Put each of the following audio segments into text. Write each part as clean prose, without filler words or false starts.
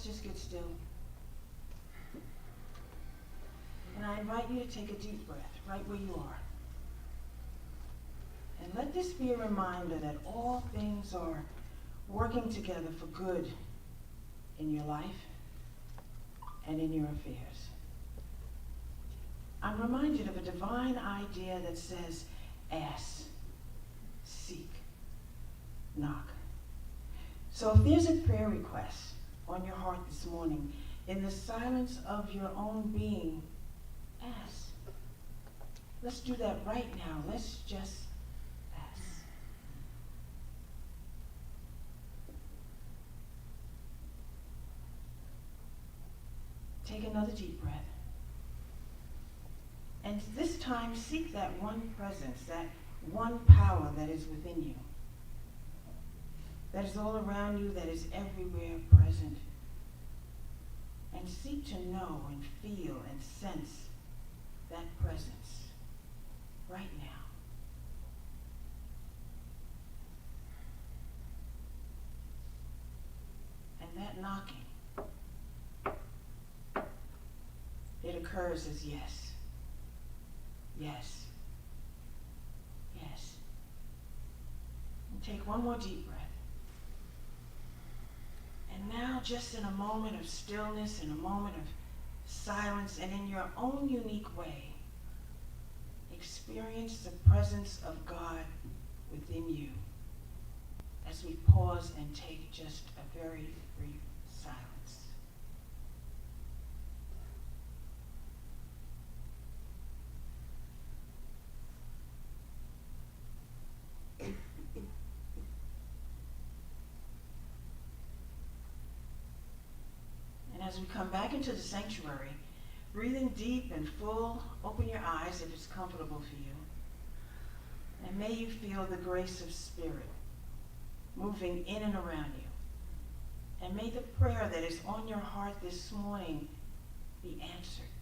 just get still. And I invite you to take a deep breath right where you are. And let this be a reminder that all things are working together for good in your life and in your affairs. I'm reminded of a divine idea that says, ask, seek, knock. So if there's a prayer request on your heart this morning, in the silence of your own being, ask. Let's do that right now. Let's just ask. Take another deep breath. And this time, seek that one presence, that one power that is within you, that is all around you, that is everywhere present. And seek to know and feel and sense that presence right now. And that knocking, it occurs as yes, yes, yes. And take one more deep breath. And now, just in a moment of stillness, in a moment of silence, and in your own unique way, experience the presence of God within you as we pause and take just a very brief silence. And as we come back into the sanctuary, breathing deep and full, open your eyes if it's comfortable for you. And may you feel the grace of Spirit moving in and around you. And may the prayer that is on your heart this morning be answered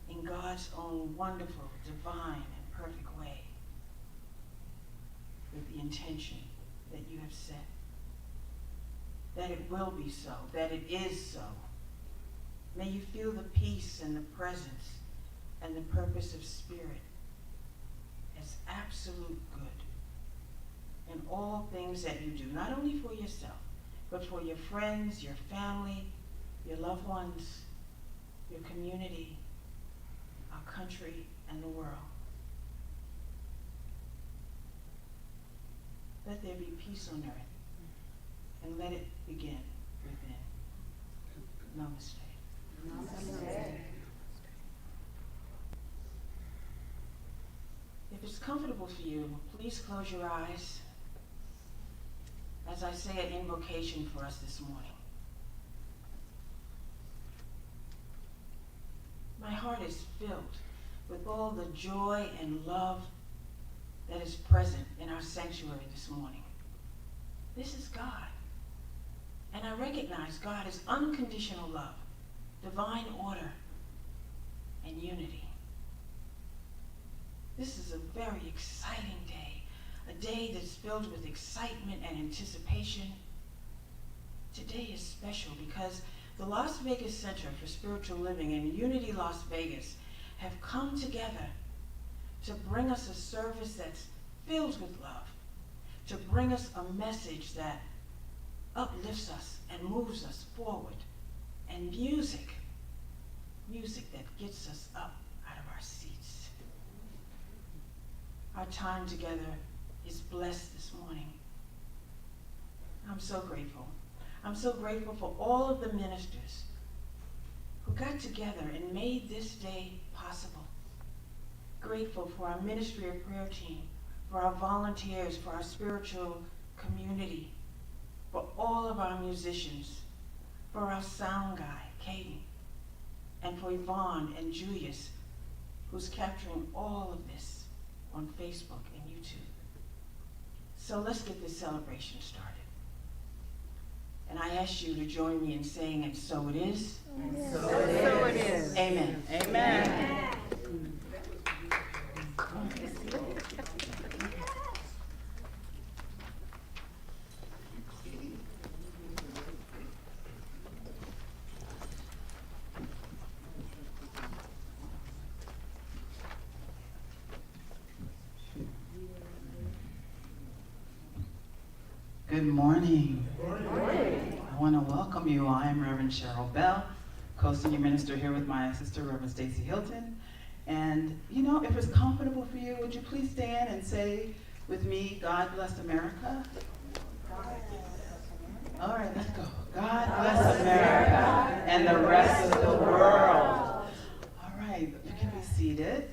in God's own wonderful, divine, and perfect way, with the intention that you have set. That it will be so, that it is so. May you feel the peace and the presence and the purpose of Spirit as absolute good in all things that you do, not only for yourself, but for your friends, your family, your loved ones, your community, our country, and the world. Let there be peace on earth, and let it begin within. Namaste. Namaste. If it's comfortable for you, please close your eyes as I say an invocation for us this morning. My heart is filled with all the joy and love that is present in our sanctuary this morning. This is God. And I recognize God as unconditional love, divine order, and unity. This is a very exciting day, a day that's filled with excitement and anticipation. Today is special because the Las Vegas Center for Spiritual Living and Unity Las Vegas have come together to bring us a service that's filled with love, to bring us a message that uplifts us and moves us forward, and music that gets us up out of our seats. Our time together is blessed this morning. I'm so grateful. I'm so grateful for all of the ministers who got together and made this day possible. Grateful for our Ministry of Prayer team, for our volunteers, for our spiritual community, for all of our musicians, for our sound guy, Caden, and for Yvonne and Julius, who's capturing all of this on Facebook and YouTube. So let's get this celebration started. And I ask you to join me in saying, and so it is. And So it is. Amen. Amen. Good morning. Good morning. I want to welcome you. I am Reverend Cheryl Bell, co-senior minister here with my sister, Reverend Stacy Hilton. And you know, if it's comfortable for you, would you please stand and say with me, God bless America? All right, let's go. God bless America and the rest of the world. All right, you can be seated.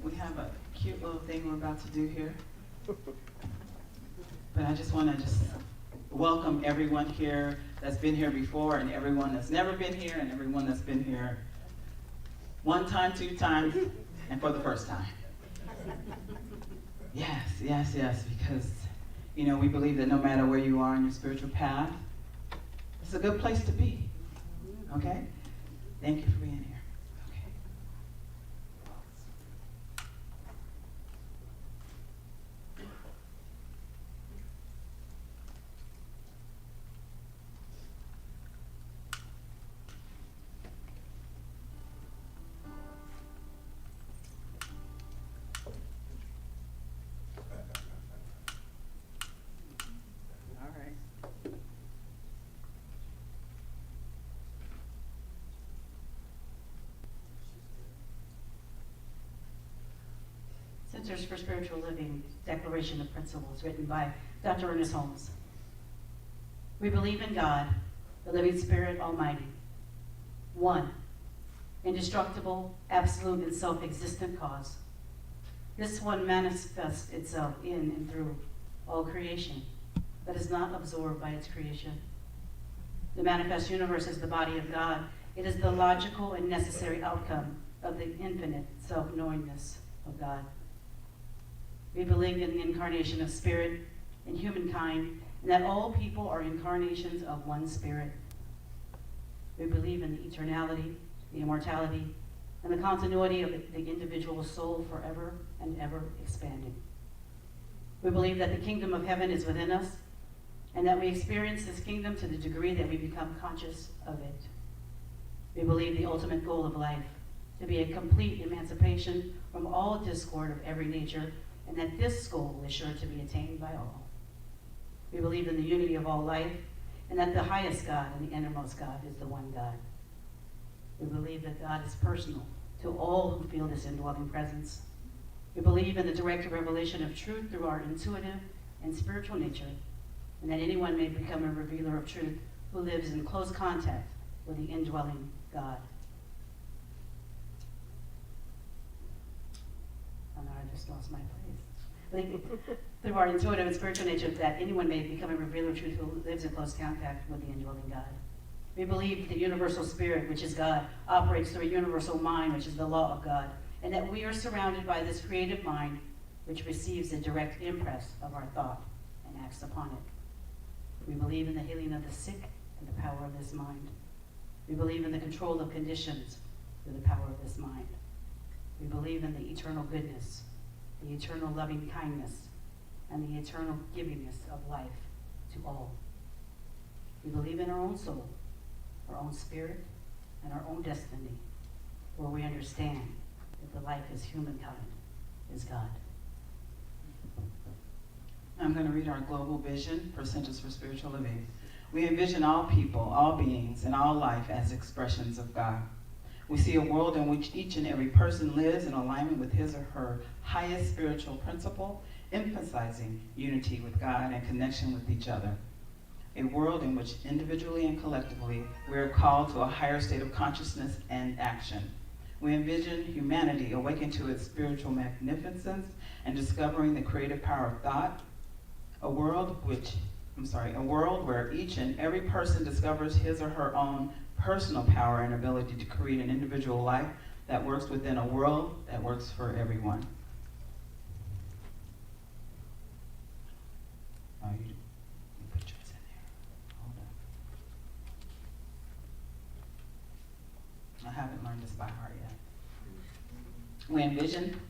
We have a cute little thing we're about to do here. But I just want to welcome everyone here that's been here before and everyone that's never been here and everyone that's been here one time, two times, and for the first time. Yes, because, you know, we believe that no matter where you are in your spiritual path, it's a good place to be, okay? Thank you for being here. Okay. All right. Centers for Spiritual Living Declaration of Principles, written by Dr. Ernest Holmes. We believe in God, the living Spirit Almighty, one, indestructible, absolute, and self-existent cause. This one manifests itself in and through all creation, but is not absorbed by its creation. The manifest universe is the body of God. It is the logical and necessary outcome of the infinite self-knowingness of God. We believe in the incarnation of spirit in humankind, and that all people are incarnations of one spirit. We believe in the eternality, the immortality, and the continuity of the individual soul forever and ever expanding. We believe that the kingdom of heaven is within us, and that we experience this kingdom to the degree that we become conscious of it. We believe the ultimate goal of life to be a complete emancipation from all discord of every nature, and that this goal is sure to be attained by all. We believe in the unity of all life, and that the highest God and the innermost God is the one God. We believe that God is personal to all who feel this indwelling presence. We believe in the direct revelation of truth through our intuitive and spiritual nature, and that anyone may become a revealer of truth who lives in close contact with the indwelling God. Oh no, I just lost my place. Through our intuitive and spiritual nature, that anyone may become a revealer of truth who lives in close contact with the indwelling God. We believe the universal spirit, which is God, operates through a universal mind, which is the law of God, and that we are surrounded by this creative mind, which receives the direct impress of our thought and acts upon it. We believe in the healing of the sick and the power of this mind. We believe in the control of conditions through the power of this mind. We believe in the eternal goodness, the eternal loving kindness, and the eternal givingness of life to all. We believe in our own soul, our own spirit, and our own destiny, where we understand that the life is humankind is God. I'm going to read our global vision for Centers for Spiritual Living. We envision all people, all beings, and all life as expressions of God. We see a world in which each and every person lives in alignment with his or her highest spiritual principle, emphasizing unity with God and connection with each other. A world in which individually and collectively we are called to a higher state of consciousness and action. We envision humanity awaken to its spiritual magnificence and discovering the creative power of thought. A world where each and every person discovers his or her own personal power and ability to create an individual life that works within a world that works for everyone. Oh, you put yours in there. Hold on. I haven't learned this by heart yet. We envision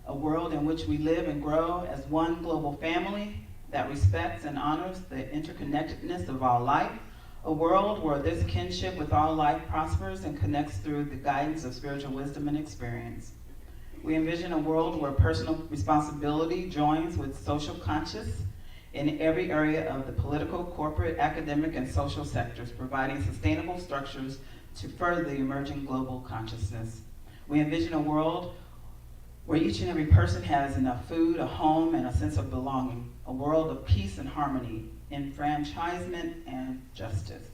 a world in which we live and grow as one global family that respects and honors the interconnectedness of all life, a world where this kinship with all life prospers and connects through the guidance of spiritual wisdom and experience. We envision a world where personal responsibility joins with social conscience in every area of the political, corporate, academic, and social sectors, providing sustainable structures to further the emerging global consciousness. We envision a world where each and every person has enough food, a home, and a sense of belonging, a world of peace and harmony, enfranchisement, and justice.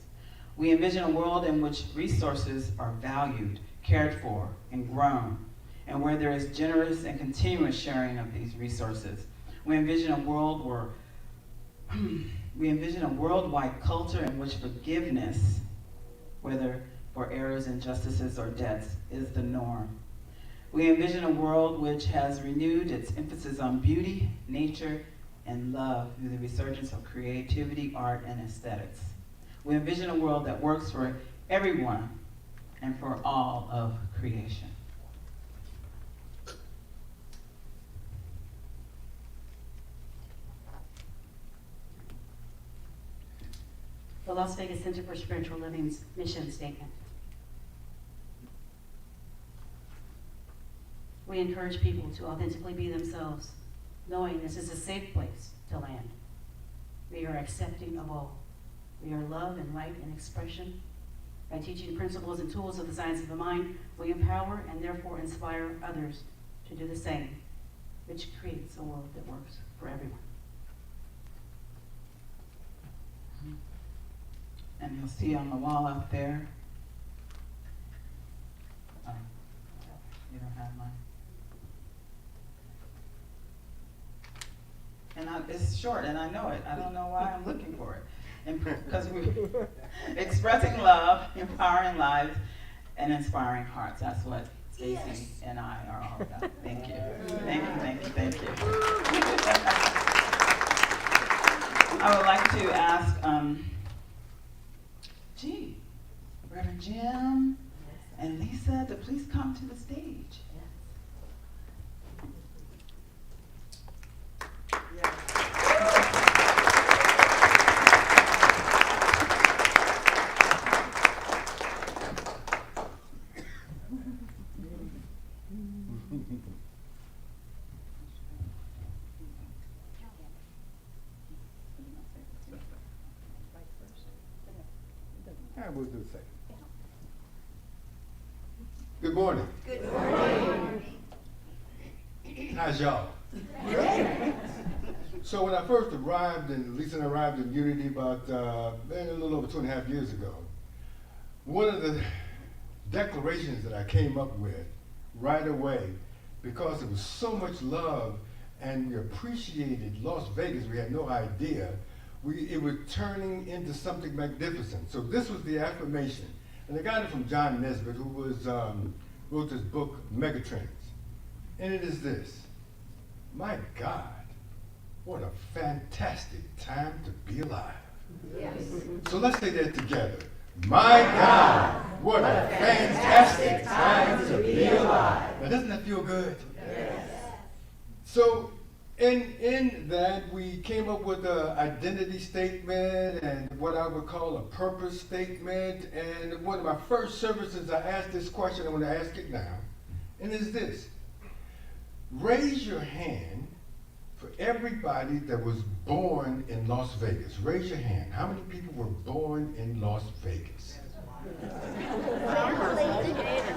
We envision a world in which resources are valued, cared for, and grown, and where there is generous and continuous sharing of these resources. We envision a world where we envision a worldwide culture in which forgiveness, whether for errors, injustices, or debts, is the norm. We envision a world which has renewed its emphasis on beauty, nature, and love through the resurgence of creativity, art, and aesthetics. We envision a world that works for everyone and for all of creation. The Las Vegas Center for Spiritual Living's mission statement. We encourage people to authentically be themselves, knowing this is a safe place to land. We are accepting of all. We are love and light and expression. By teaching principles and tools of the science of the mind, we empower and therefore inspire others to do the same, which creates a world that works for everyone. And you'll see on the wall out there, you don't have mine. And it's short, and I know it. I don't know why I'm looking for it. And because we're expressing love, empowering lives, and inspiring hearts. That's what Stacey and I are all about. Thank you. Thank you, thank you, thank you. I would like to ask, Reverend Jim and Lisa to please come to the stage. We'll do the second. Good morning. Good morning. How's y'all? So when I first arrived, and Lisa and I arrived in Unity about a little over 2.5 years ago, one of the declarations that I came up with right away, because there was so much love and we appreciated Las Vegas, we had no idea, it was turning into something magnificent. So this was the affirmation. And I got it from John Nesbitt, who wrote this book, Megatrends. And it is this: my God, what a fantastic time to be alive. Yes. So let's say that together. My God, what a fantastic time to be alive. Now doesn't that feel good? Yes. So in that, we came up with an identity statement and what I would call a purpose statement. And one of my first services, I asked this question. I want to ask it now. And it's this: raise your hand for everybody that was born in Las Vegas. Raise your hand. How many people were born in Las Vegas?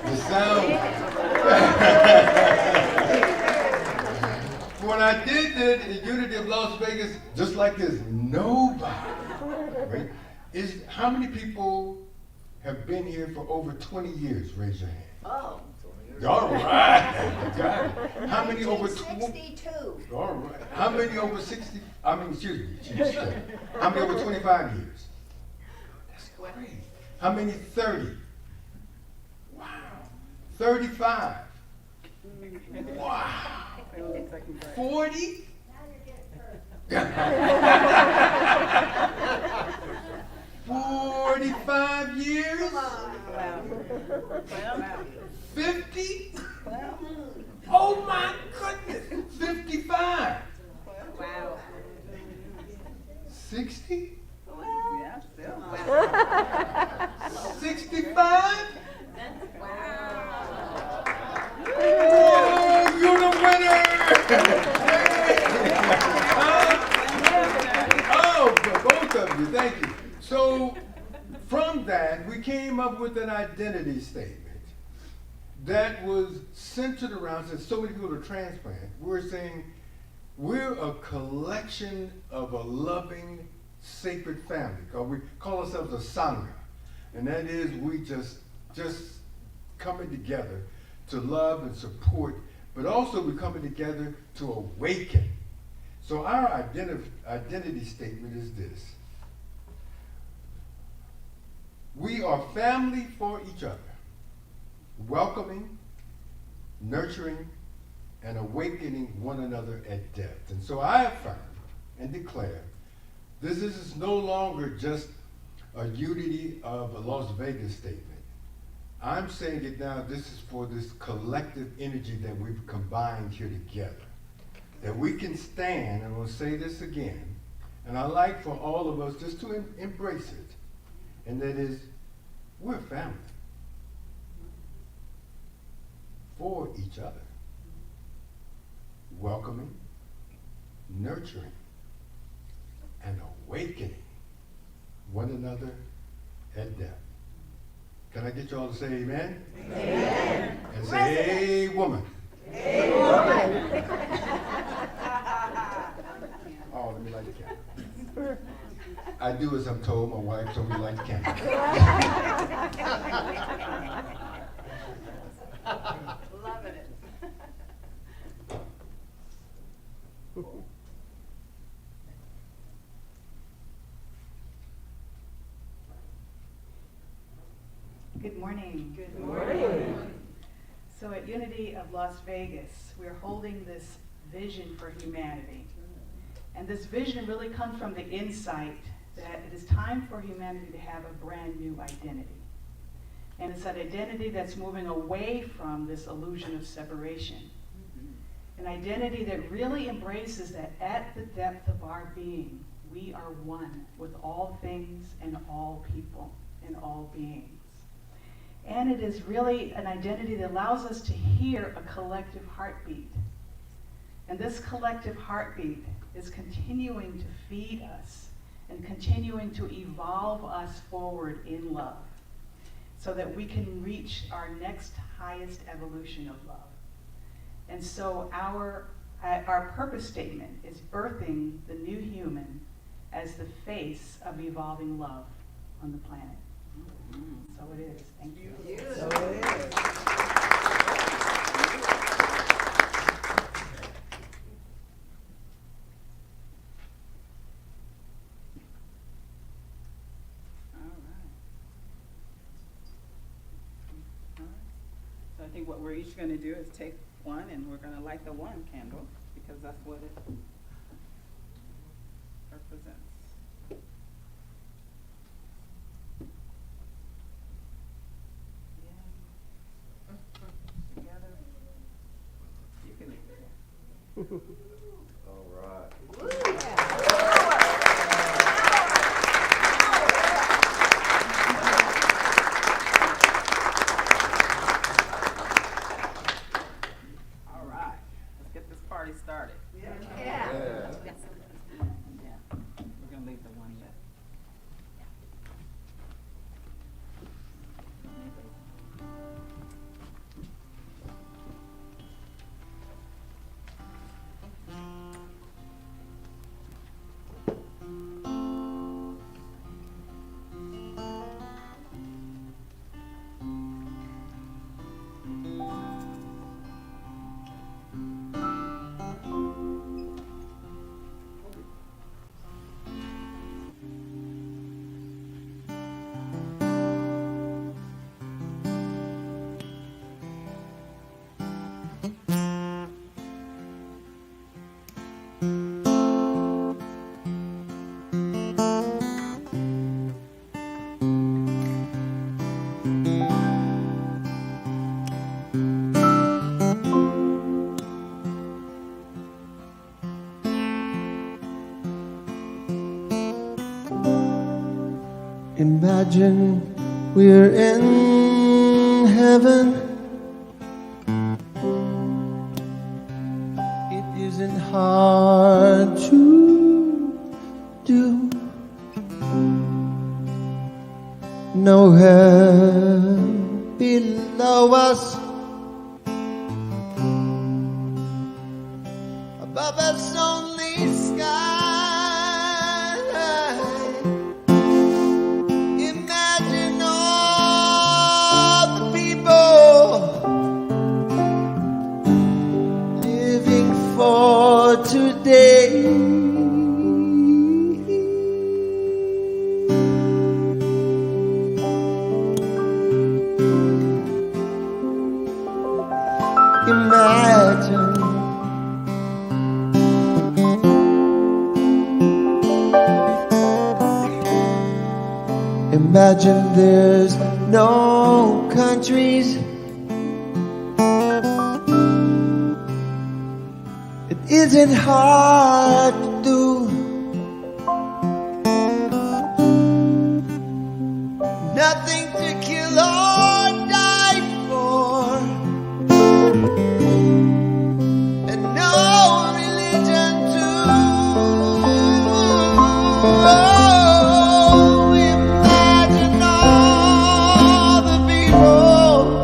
The sound. When I did it in Unity of Las Vegas, just like this, nobody, right? How many people have been here for over 20 years? Raise your hand. Oh. All right. Got it. How many over 62. All right. How many over 60? Excuse me. How many over 25 years? That's great. How many 30? Wow. 35? Wow. 40? 45 years? 50? Oh my goodness! 55? Wow. 60? Yeah, 65? wow. Oh up with an identity statement that was centered around, since so many people are transplant, we're saying we're a collection of a loving, sacred family. We call ourselves a sangha. And that is we just coming together to love and support, but also we're coming together to awaken. So our identity statement is this. We are family for each other, welcoming, nurturing, and awakening one another at depth. And so I affirm and declare this is no longer just a unity of a Las Vegas statement. I'm saying it now, this is for this collective energy that we've combined here together. That we can stand, and we'll say this again, and I like for all of us just to embrace it, and that is, we're family for each other, welcoming, nurturing, and awakening one another at depth. Can I get you all to say amen? Amen. And say, hey, woman. Hey, woman. Oh, let me light the candle. I do as I'm told. My wife told me to light the candle. Loving it. Good morning. Good morning. So at Unity of Las Vegas, we're holding this vision for humanity. And this vision really comes from the insight that it is time for humanity to have a brand new identity. And it's that identity that's moving away from this illusion of separation. An identity that really embraces that at the depth of our being, we are one with all things and all people and all beings. And it is really an identity that allows us to hear a collective heartbeat. And this collective heartbeat is continuing to feed us and continuing to evolve us forward in love so that we can reach our next highest evolution of love. And so our purpose statement is birthing the new human as the face of evolving love on the planet. So it is. Thank you. So it is. So I think what we're each going to do is take one, and we're going to light the one candle because that's what it represents. Together. You can leave it. All right. All right. Let's get this party started. Yeah. Yeah. We're going to leave the one yet. Imagine we're in heaven. It isn't hard to do. no hell below us. Above us only sky. Imagine all the people living for today. Imagine Imagine there's no countries. It isn't hard to do. Nothing to kill or die for, and no religion too. Oh, imagine all the people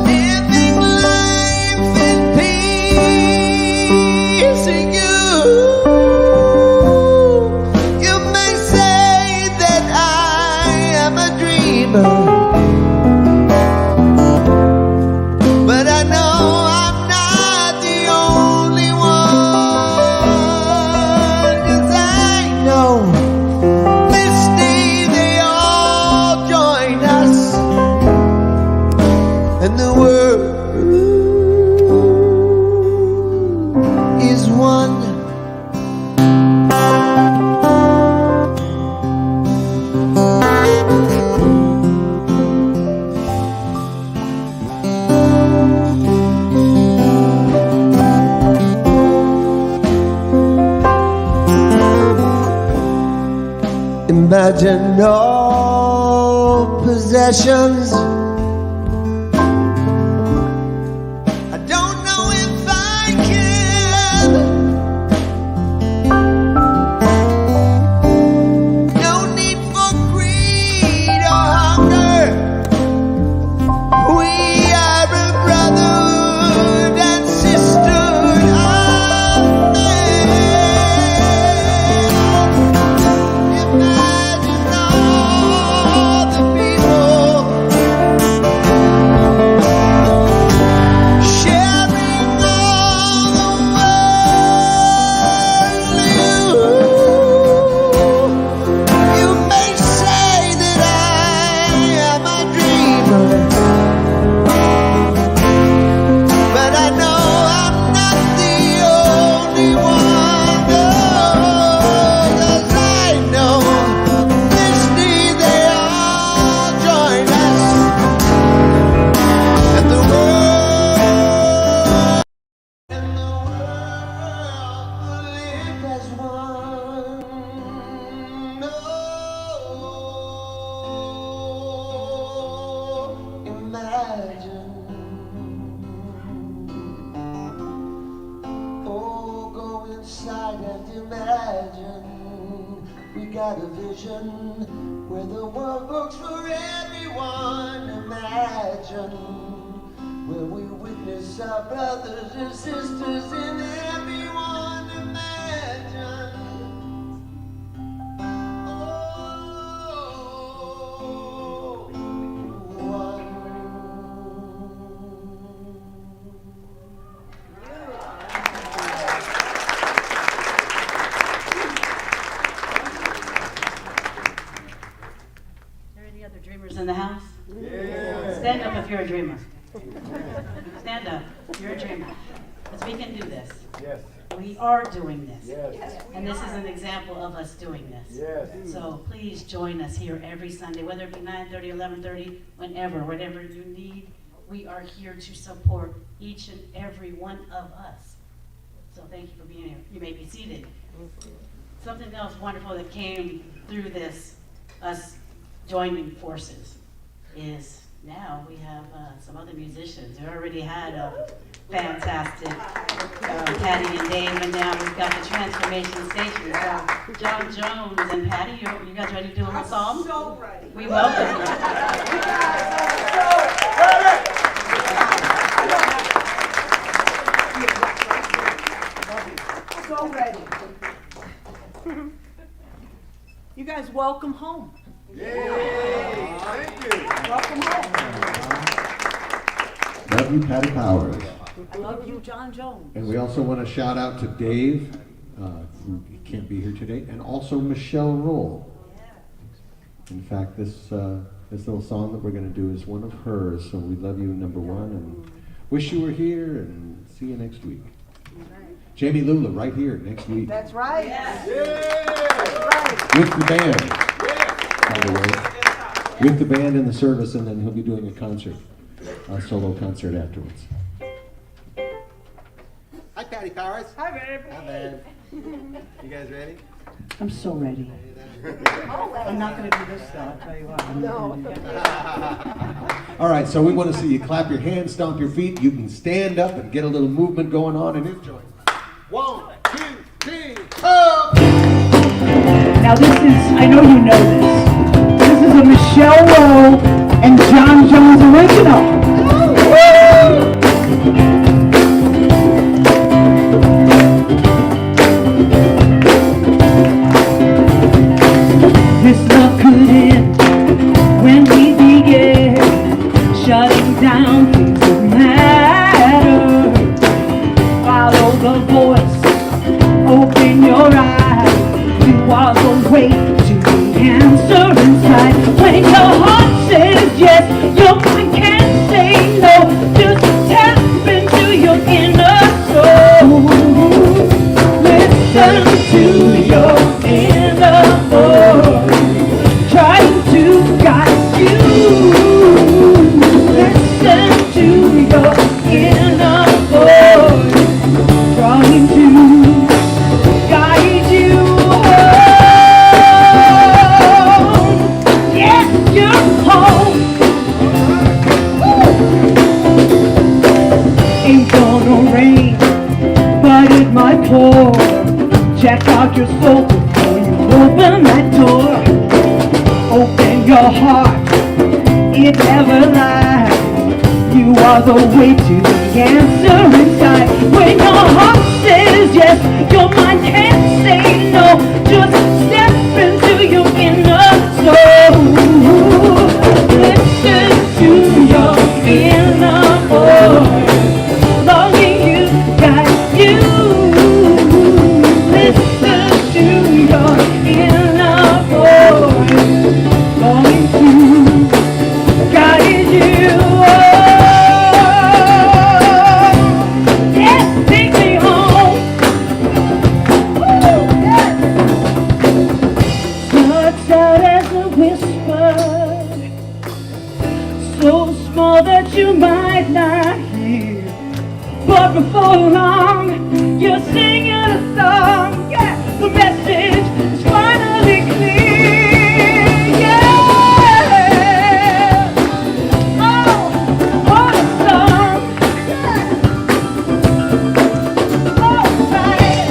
living life in peace. And you may say that I am a dreamer, but I know I'm not the only one. 'Cause I know this day they all join us, and the world is one. Imagine no possessions. I don't know if I can. No need for greed or hunger. We are a brotherhood and sisterhood of men. Imagine all the people sharing all the world. You may say that I am a dreamer, but I know I'm not the only one. 'Cause I know this day they all join us, and the world will live as one. Oh, imagine. Oh, go inside and imagine. We got a vision where the world works for everyone. Imagine where we witness our brothers and sisters in everyone. Imagine. Oh, one. Are there any other dreamers in the house? Stand up if you're a dreamer. Stand up. You're a dreamer. Because we can do this. Yes, We are doing this. yes, And this is an example of us doing this. yes. So please join us here every Sunday, whether it be 9:30, 11:30, whatever you need. We are here to support each and every one of us. So thank you for being here. You may be seated. Something else wonderful that came through this, us joining forces, is now we have some other musicians. We already had Fantastic. Patty and Dave, and now we've got the transformation station. So John Jones and Patty, you guys ready to do a little song? So ready. We welcome you. So ready. You guys, welcome home. Yay! Thank you. Welcome home. Love you, Patty Powers. I love you, John Jones. And we also want to shout out to Dave, who can't be here today, and also Michelle Roll. In fact, this little song that we're going to do is one of hers, so we love you, number one, and wish you were here, and see you next week. Jamie Lula, right here, next week. That's right. Yeah! That's right. With the band, by the way. With the band in the service, and then he'll be doing a concert, a solo concert afterwards. Hi, Patty Powers. Hi, babe. Hi, babe. You guys ready? I'm so ready. I'm not going to do this though, I'll tell you what. I'm not gonna do that. All right, so we want to see you clap your hands, stomp your feet. You can stand up and get a little movement going on and enjoy. 1, 2, 3, up! Now this is, I know you know this. This is a Michelle Rowe and John Jones original. This love could end when we began shutting down things that matter. Follow the voice, open your eyes. You are the way to the answer inside. When your heart says yes, your mind can't say no. Just tap into your inner soul. Listen to your inner voice, trying to guide you. Listen to your inner voice, trying to guide you home. Yes, you're home. Ain't gonna rain, but it might pour. Check out your soul before you open that door. Open your heart, it never lies. You are the way to the answer inside. When your heart says yes, your mind can't say no. Just step into your inner soul. Listen to your inner voice, longing you, guide you. Listen to your inner voice, longing to guide you. Yes, take me home. Woo, yes. Starts out as a whisper, so small that you might not hear. But before long, you're singing a song. Yeah, the message is finally clear. Yeah. Oh, what a song. Yeah. Oh, right.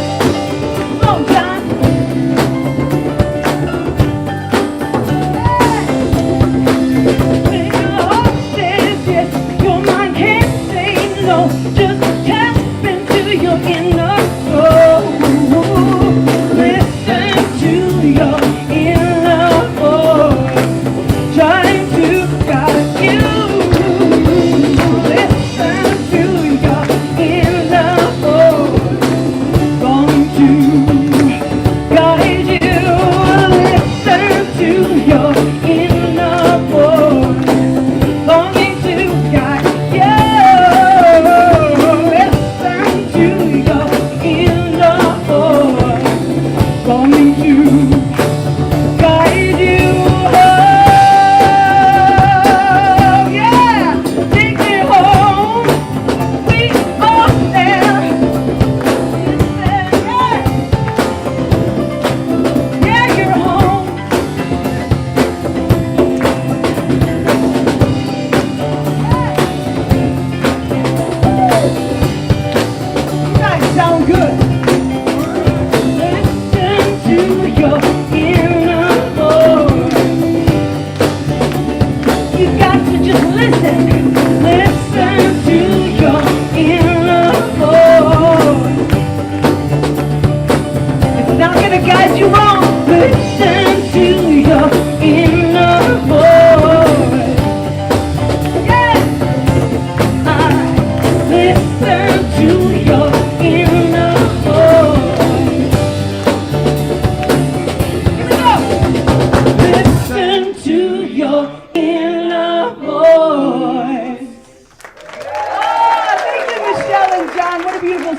Oh, time. Yeah. When your heart says yes, your mind can't say no. Just tap into your inner soul.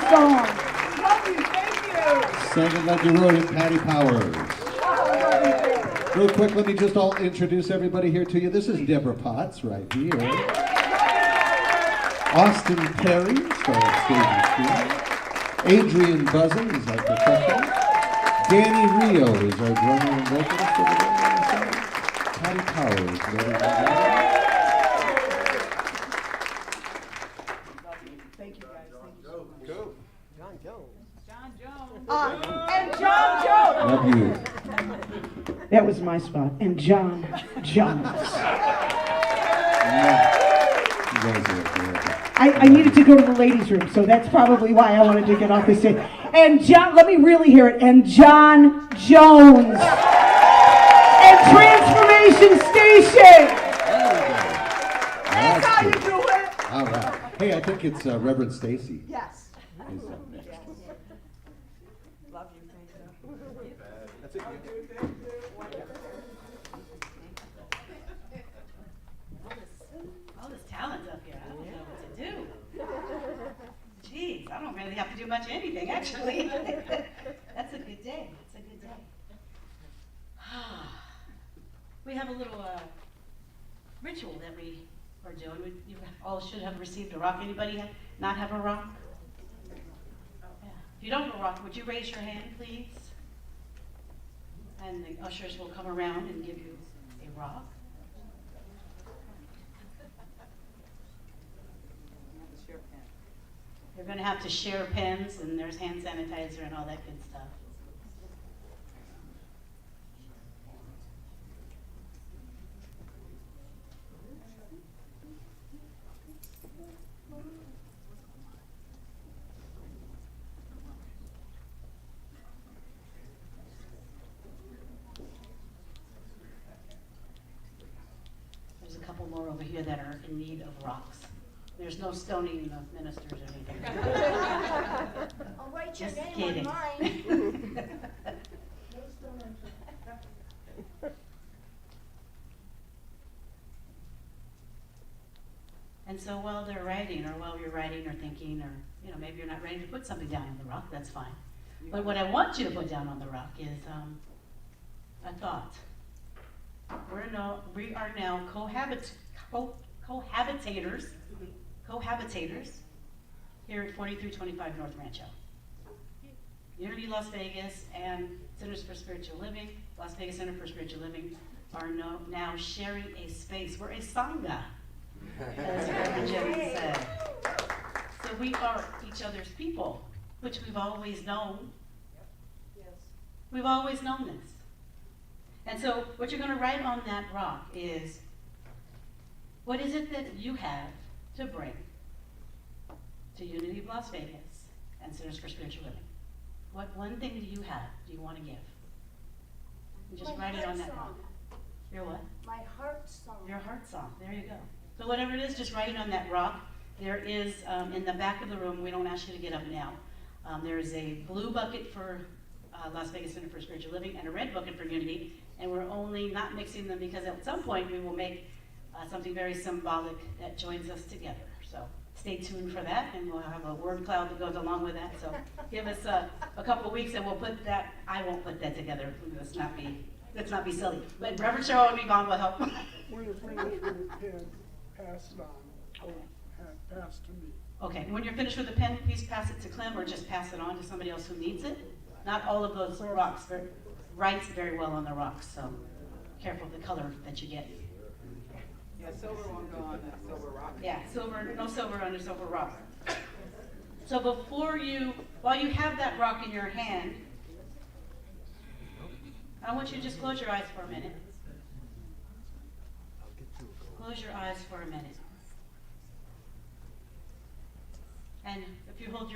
song. Love you, thank you. Sang it like you wrote it, Patty Powers. Real quick, let me just all introduce everybody here to you. This is Deborah Potts right here. Austin Perry, started stage and Adrian Buzzin is our percussionist. Danny Rio is our drummer and vocalist over there on the side. Patty Powers, ladies and gentlemen. Thank you, guys. Thank you so much. Go. John Jones. And John Jones. Love you. That was my spot. And John Jones. You guys are great. I needed to go to the ladies' room, so that's probably why I wanted to get off the stage. And John, let me really hear it. And John Jones. And Transformation Station. That's how you do it. All right. Hey, I think it's Reverend Stacy. Yes. Is up next. Love you, thank you. That's it. All this talent up here, I don't know what to do. Jeez, I don't really have to do much of anything, actually. That's a good day, that's a good day. We have a little ritual that we are doing. You all should have received a rock. Anybody not have a rock? Yeah. If you don't have a rock, would you raise your hand, please? And the ushers will come around and give you a rock. You're going to have to share pens, and there's hand sanitizer and all that good stuff. There's a couple more over here that are in need of rocks. There's no stoning the ministers or anything. I'll write your Just name kidding. on mine. And so while they're writing, or while you're writing or thinking, or maybe you're not ready to put something down on the rock, that's fine. But what I want you to put down on the rock is a thought. We are now cohabitators here at 4325 North Rancho. Unity Las Vegas and Centers for Spiritual Living, Las Vegas Center for Spiritual Living, are now sharing a space. We're a sangha, as Reverend Jim said. So we are each other's people, which we've always known. We've always known this. And so what you're going to write on that rock is, what is it that you have to bring to Unity of Las Vegas and Centers for Spiritual Living? What one thing do you have, do you want to give? And just write it on that rock. Your what? My heart song. Your heart song. There you go. So whatever it is, just write it on that rock. There is, in the back of the room, we don't ask you to get up now. There is a blue bucket for Las Vegas Center for Spiritual Living and a red bucket for Unity. And we're only not mixing them because at some point we will make something very symbolic that joins us together. So stay tuned for that, and we'll have a word cloud that goes along with that. So give us a couple of weeks and we'll put that. I won't put that together. Let's not be silly. But Reverend Cheryl and Yvonne will help. When you're finished with the pen, pass it on, or pass to me. Okay, when you're finished with the pen, please pass it to Clem or just pass it on to somebody else who needs it. Not all of those rocks writes very well on the rocks, so careful of the color that you get. Yeah, silver won't go on that silver rock. Yeah, no silver on a silver rock. So while you have that rock in your hand, I want you to just close your eyes for a minute. Close your eyes for a minute. And if you hold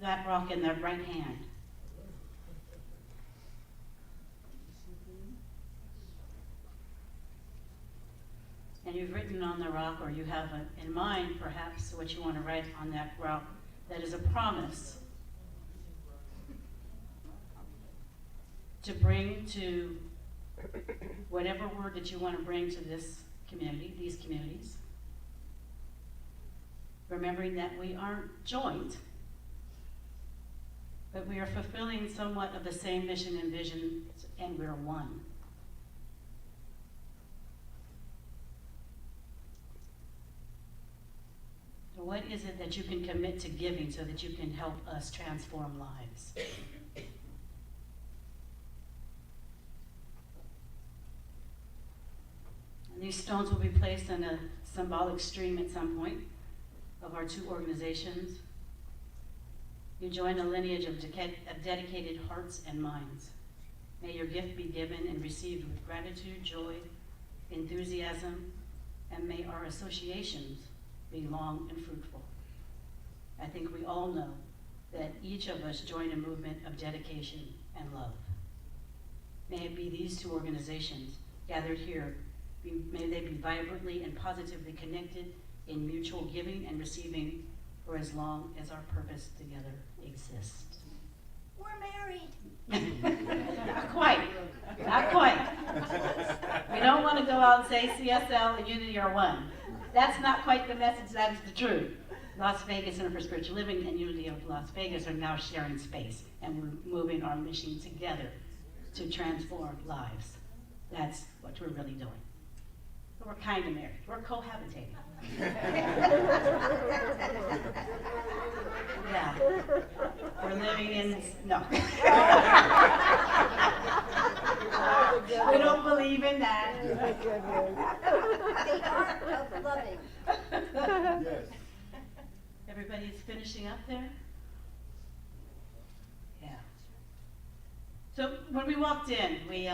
that rock in the right hand, and you've written on the rock, or you have in mind perhaps what you want to write on that rock, that is a promise to bring to whatever word that you want to bring to this community, these communities, remembering that we aren't joined, but we are fulfilling somewhat of the same mission and vision, and we're one. So what is it that you can commit to giving so that you can help us transform lives? And these stones will be placed in a symbolic stream at some point of our two organizations. You join a lineage of dedicated hearts and minds. May your gift be given and received with gratitude, joy, enthusiasm, and may our associations be long and fruitful. I think we all know that each of us join a movement of dedication and love. May it be these two organizations gathered here, may they be vibrantly and positively connected in mutual giving and receiving for as long as our purpose together exists. We're married. Not quite. Not quite. We don't want to go out and say CSL and Unity are one. That's not quite the message, that is the truth. Las Vegas Center for Spiritual Living and Unity of Las Vegas are now sharing space, and we're moving our mission together to transform lives. That's what we're really doing. So we're kind of married. We're cohabitating. Yeah. We're living in, no. We don't believe in that. The art of loving. Yes. Everybody's finishing up there? Yeah. So when we walked in, we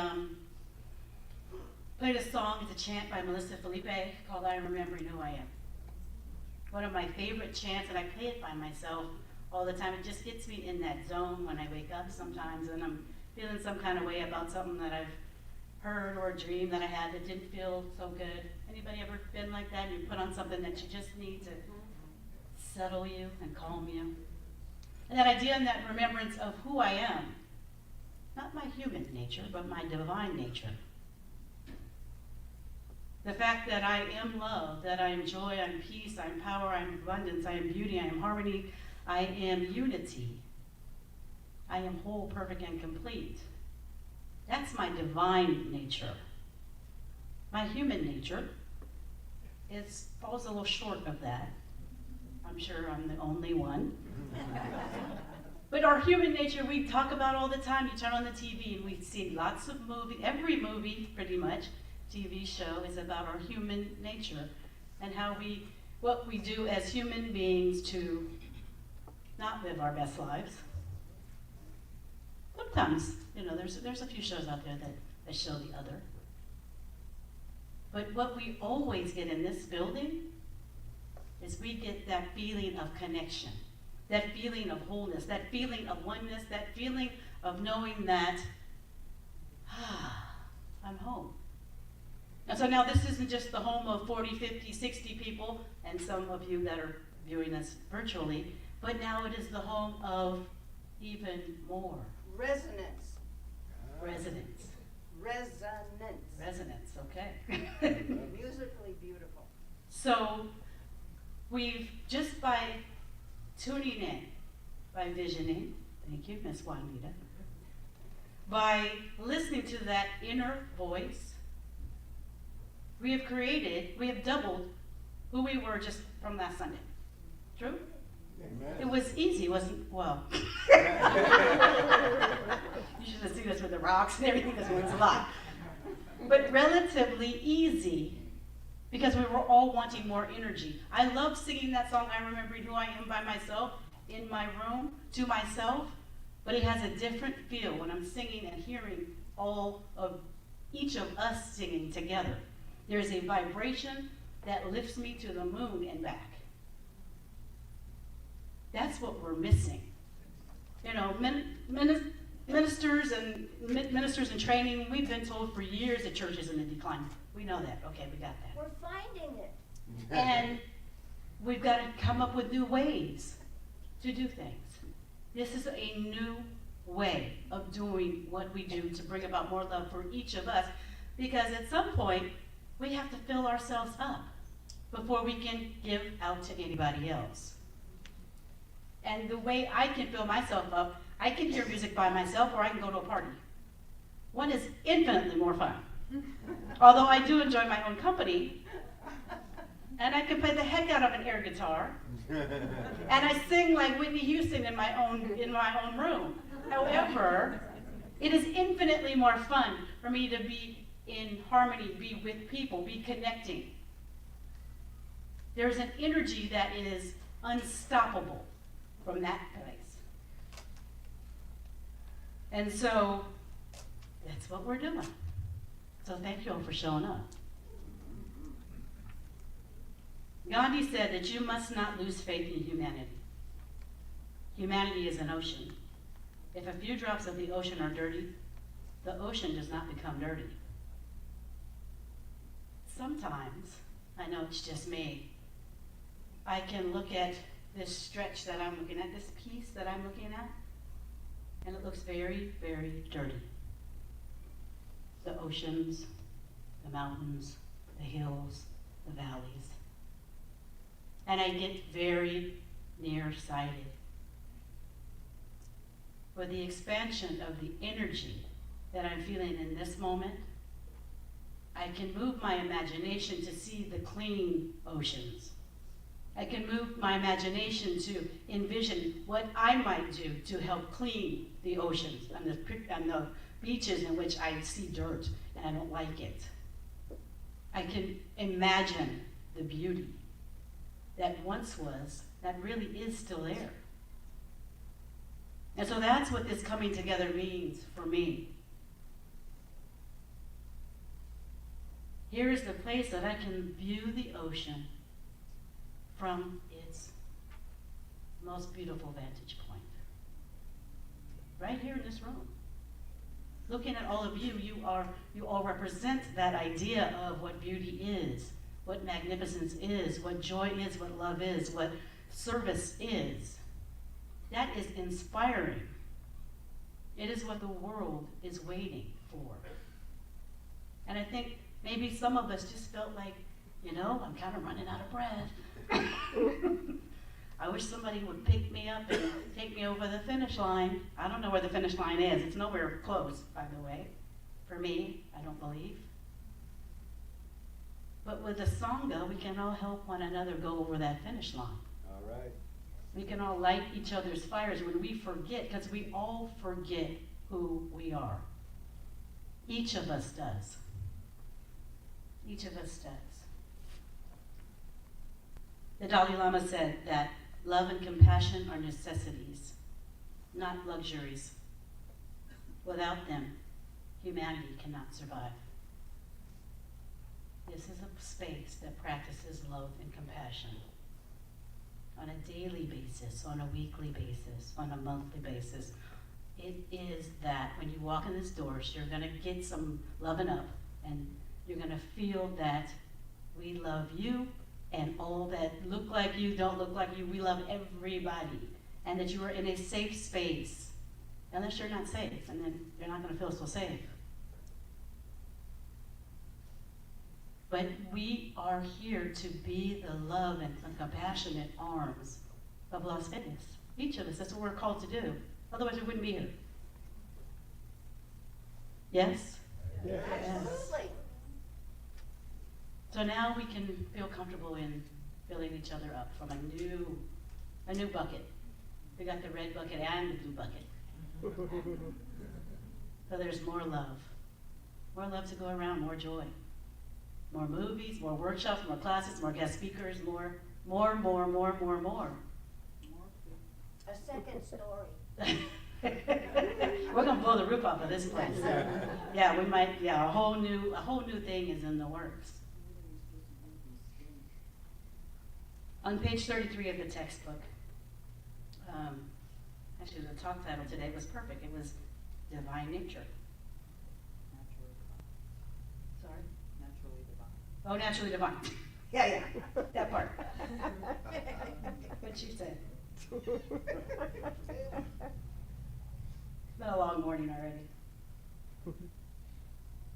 played a song, it's a chant by Melissa Felipe called I Am Remembering Who I Am. One of my favorite chants, and I play it by myself all the time. It just gets me in that zone when I wake up sometimes and I'm feeling some kind of way about something that I've heard or a dream that I had that didn't feel so good. Anybody ever been like that? You put on something that you just need to settle you and calm you. And that idea and that remembrance of who I am, not my human nature, but my divine nature. The fact that I am love, that I am joy, I'm peace, I'm power, I'm abundance, I am beauty, I am harmony, I am unity. I am whole, perfect, and complete. That's my divine nature. My human nature falls a little short of that. I'm sure I'm the only one. But our human nature, we talk about all the time. You turn on the TV and we see lots of movies, every movie pretty much, TV show is about our human nature and what we do as human beings to not live our best lives. Sometimes, there's a few shows out there that show the other. But what we always get in this building is we get that feeling of connection, that feeling of wholeness, that feeling of oneness, that feeling of knowing that, I'm home. And so now this isn't just the home of 40, 50, 60 people, and some of you that are viewing us virtually, but now it is the home of even more. Resonance. Residents. Resonance. Resonance, okay. Musically beautiful. So we've, just by tuning in, by visioning, thank you, Miss Juanita, by listening to that inner voice, we have doubled who we were just from last Sunday. True? Amen. It was easy, wasn't, well. You should have seen us with the rocks and everything, because it was a lot. But relatively easy, because we were all wanting more energy. I love singing that song, I Remembering Who I Am, by myself, in my room, to myself, but it has a different feel when I'm singing and hearing each of us singing together. There's a vibration that lifts me to the moon and back. That's what we're missing. Ministers in training, we've been told for years that church is in a decline. We know that. Okay, we got that. We're finding it. And we've got to come up with new ways to do things. This is a new way of doing what we do to bring about more love for each of us, because at some point, we have to fill ourselves up before we can give out to anybody else. And And the way I can fill myself up, I can hear music by myself or I can go to a party. One is infinitely more fun. Although I do enjoy my own company, and I can play the heck out of an air guitar, and I sing like Whitney Houston in my own room. However, it is infinitely more fun for me to be in harmony, be with people, be connecting. There's an energy that is unstoppable from that place. And so, that's what we're doing. So thank you all for showing up. Gandhi said that you must not lose faith in humanity. Humanity is an ocean. If a few drops of the ocean are dirty, the ocean does not become dirty. Sometimes, I know it's just me, I can look at this stretch that I'm looking at, this piece that I'm looking at, and it looks very, very dirty. The oceans, the mountains, the hills, the valleys. And I get very nearsighted. For the expansion of the energy that I'm feeling in this moment, I can move my imagination to see the clean oceans. I can move my imagination to envision what I might do to help clean the oceans and the beaches in which I see dirt and I don't like it. I can imagine the beauty that once was, that really is still there. And so that's what this coming together means for me. Here is the place that I can view the ocean from its most beautiful vantage point. Right here in this room. Looking at all of you, you all represent that idea of what beauty is, what magnificence is, what joy is, what love is, what service is. That is inspiring. It is what the world is waiting for. And I think maybe some of us just felt like, I'm kind of running out of breath. I wish somebody would pick me up and take me over the finish line. I don't know where the finish line is. It's nowhere close, by the way. For me, I don't believe. But with the Sangha, we can all help one another go over that finish line. All right. We can all light each other's fires when we forget, because we all forget who we are. Each of us does. Each of us does. The Dalai Lama said that love and compassion are necessities, not luxuries. Without them, humanity cannot survive. This is a space that practices love and compassion on a daily basis, on a weekly basis, on a monthly basis. It is that when you walk in this doors, you're going to get some loving up, and you're going to feel that we love you, and all that look like you, don't look like you, we love everybody. And that you are in a safe space. Unless you're not safe, and then you're not going to feel so safe. But we are here to be the love and compassionate arms of Las Vegas. Each of us, that's what we're called to do. Otherwise we wouldn't be here. Yes? Yes. Absolutely. So now we can feel comfortable in filling each other up from a new bucket. We got the red bucket and the blue bucket. So there's more love. More love to go around, more joy. More movies, more workshops, more classes, more guest speakers, more. A second story. We're gonna blow the roof off of this place. Yeah, we might. Yeah, a whole new thing is in the works. On page 33 of the textbook, actually the talk title today was perfect. It was Divine Nature. Sorry? Naturally divine. Oh, naturally divine. Yeah, that part. What you said. It's been a long morning already.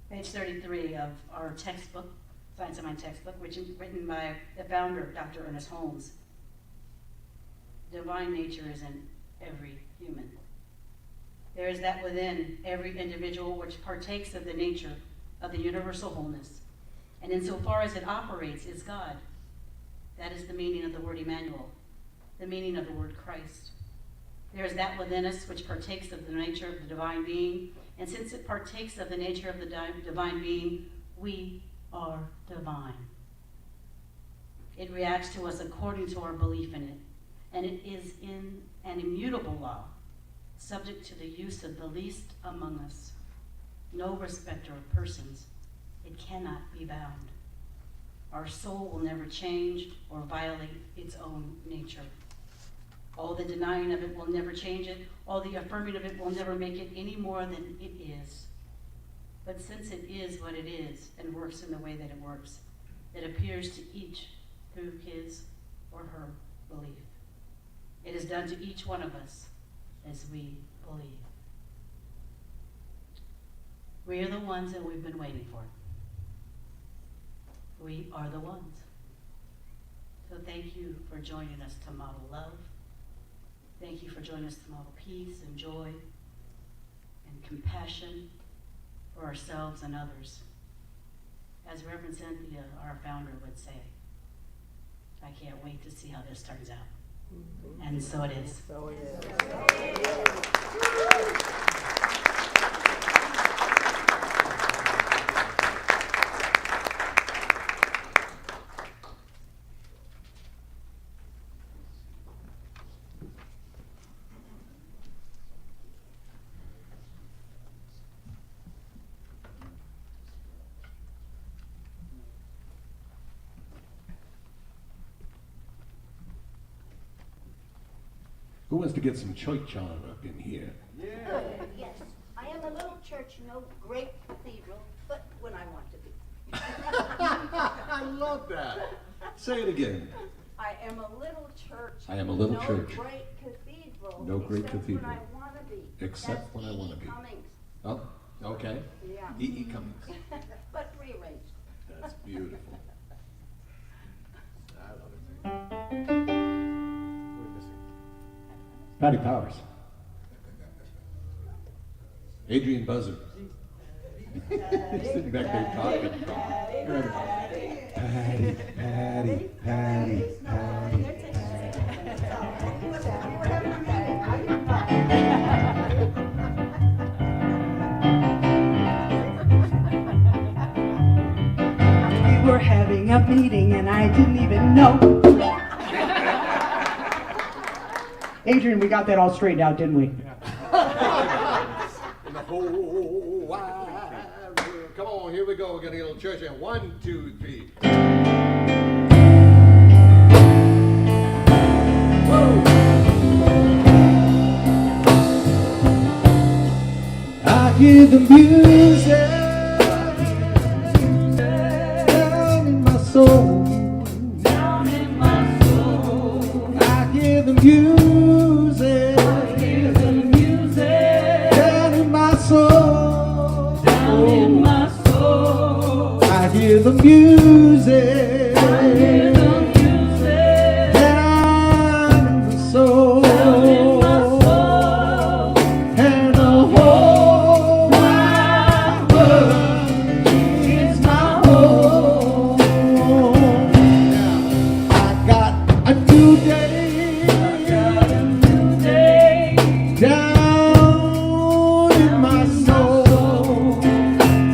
Page 33 of our textbook, Science of Mind textbook, which is written by the founder, Dr. Ernest Holmes. divine nature is in every human. There is that within every individual which partakes of the nature of the universal wholeness, and insofar as it operates, is God. That is the meaning of the word Emmanuel, the meaning of the word Christ. There is that within us which partakes of the nature of the divine being, and since it partakes of the nature of the divine being, we are divine. It reacts to us according to our belief in it, and it is in an immutable law, subject to the use of the least among us. No respecter of persons. It cannot be bound. Our soul will never change or violate its own nature. All the denying of it will never change it. All the affirming of it will never make it any more than it is. But since it is what it is and works in the way that it works, it appears to each through his or her belief. It is done to each one of us as we believe. We are the ones that we've been waiting for. We are the ones. So thank you for joining us to model love. Thank you for joining us to model peace and joy and compassion for ourselves and others. As Reverend Cynthia, our founder, would say, I can't wait to see how this turns out. And so it is. So it is. Who wants to get some church on up in here? Yes, I am a little church, no great cathedral, but when I want to be. I love that. Say it again. I am a little church. I am a little church. No great cathedral. No great except cathedral. when I want to be. Except when I want to be. Cummings. Oh, okay. Yeah. E.E. Cummings. But rearranged. That's beautiful. I love it. Patty Powers. Adrian Buzzard. He's sitting back there talking. Patty. We were having a meeting and I didn't even know. Adrian, we got that all straightened out, didn't we? In the whole wide world. Come on, here we go. We're going to get a little church in. 1, 2, 3. I hear the music down in my soul. Down in my soul. I hear the music. I hear the music down in my soul. Down in my soul. I hear the music. I hear the music down in the soul. Down in my soul. And the whole wide world is my home. I got a new day. I got a new day down in my soul.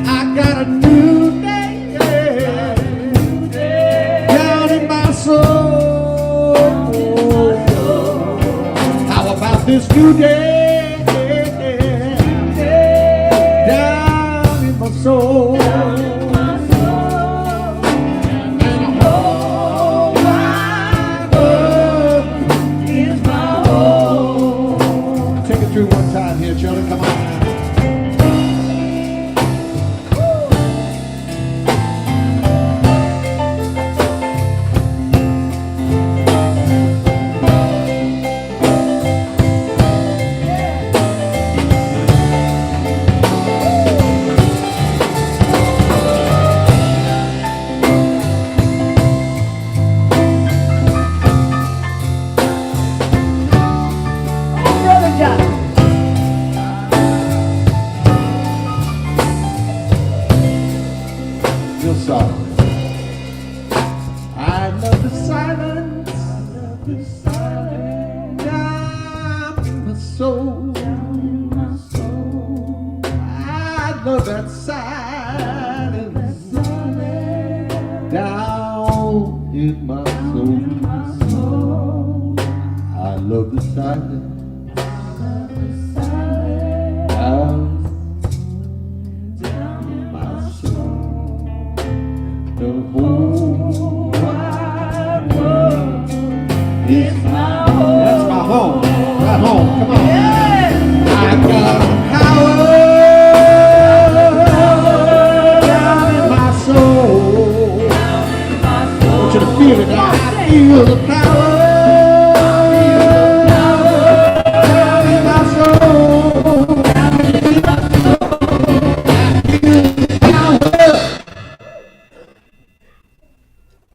I got a new day down in my soul. How about this new day down in my soul? And the whole wide world is my home. Take it through one time here, children. Come on. soul. I love that silence down in my soul. I love the silence down in my soul. The whole wide world is my home. That's my home. Right home. Come on. I got power down in my soul. I want you to feel it now. I feel the power down in my soul.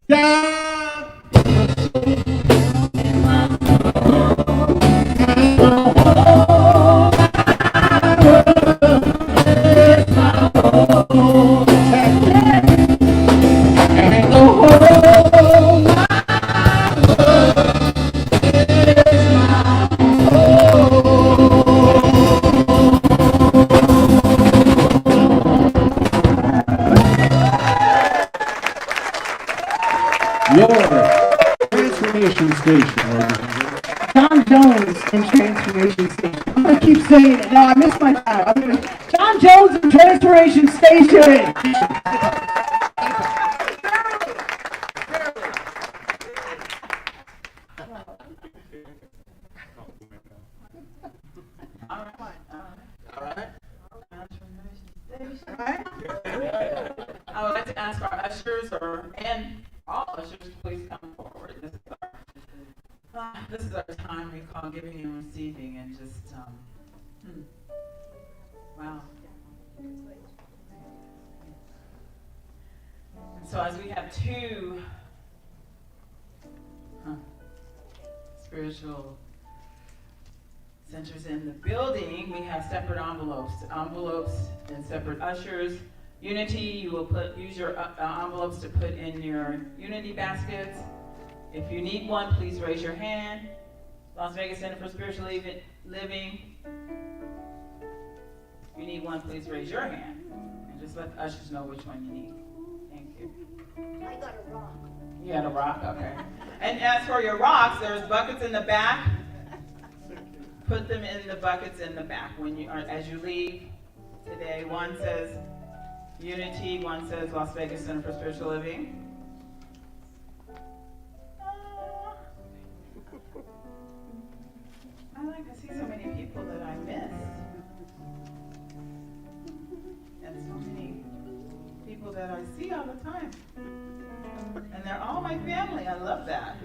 Down. Your transformation station, ladies and gentlemen. John Jones and Transformation Station. I'm going to keep saying it. No, I missed my time. John Jones and Transformation Station. I would like to ask our ushers and all ushers to please come forward. This is our time we call giving and receiving, and just wow. And so as we have two spiritual centers in the building, we have separate envelopes and separate ushers. Unity, you will use your envelopes to put in your unity baskets. If you need one, please raise your hand. Las Vegas Center for Spiritual Living. If you need one, please raise your hand. And just let the ushers know which one you need. Thank you. I got a rock. You got a rock? Okay. And as for your rocks, there's buckets in the back. Put them in the buckets in the back as you leave today. One says Unity, one says Las Vegas Center for Spiritual Living. I see so many people that I missed. And so many people that I see all the time. And they're all my family. I love that.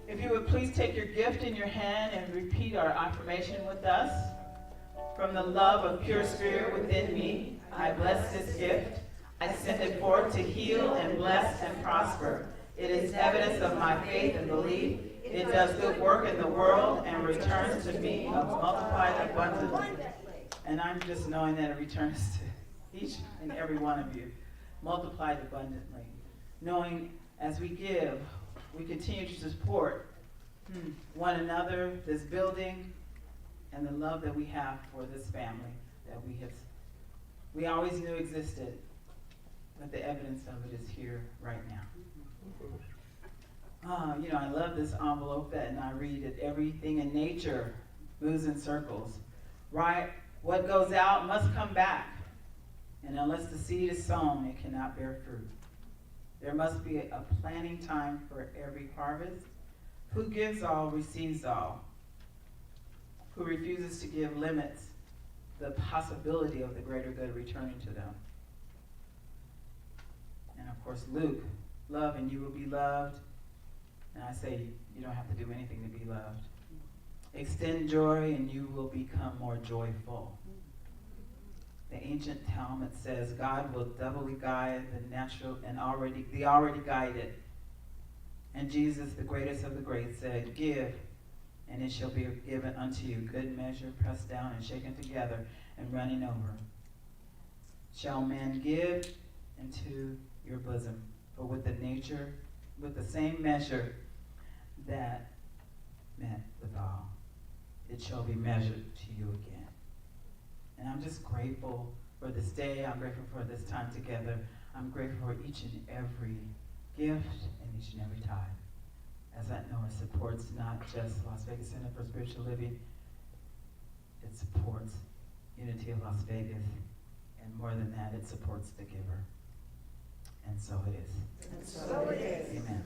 If you would please take your gift in your hand and repeat our affirmation with us. From the love of pure spirit within me, I bless this gift. I send it forth to heal and bless and prosper. It is evidence of my faith and belief. It does good work in the world and returns to me multiplied abundantly. And I'm just knowing that it returns to each and every one of you, multiplied abundantly. Knowing as we give, we continue to support one another, this building, and the love that we have for this family that we always knew existed, but the evidence of it is here right now. I love this envelope and I read it. Everything in nature moves in circles, right? What goes out must come back. And unless the seed is sown, it cannot bear fruit. There must be a planting time for every harvest. Who gives all receives all. Who refuses to give limits the possibility of the greater good returning to them. And of course, Luke, love and you will be loved. And I say, you don't have to do anything to be loved. Extend joy and you will become more joyful. The ancient Talmud says God will doubly guide the natural and the already guided. And Jesus, the greatest of the great, said, give, and it shall be given unto you. Good measure, pressed down and shaken together and running over. Shall men give into your bosom, but with the same measure that met withal. it shall be measured to you again. And I'm just grateful for this day. I'm grateful for this time together. I'm grateful for each and every gift and each and every tithe. As I know, it supports not just Las Vegas Center for Spiritual Living, it supports Unity of Las Vegas, and more than that, it supports the giver. And so it is. And so it is. Amen.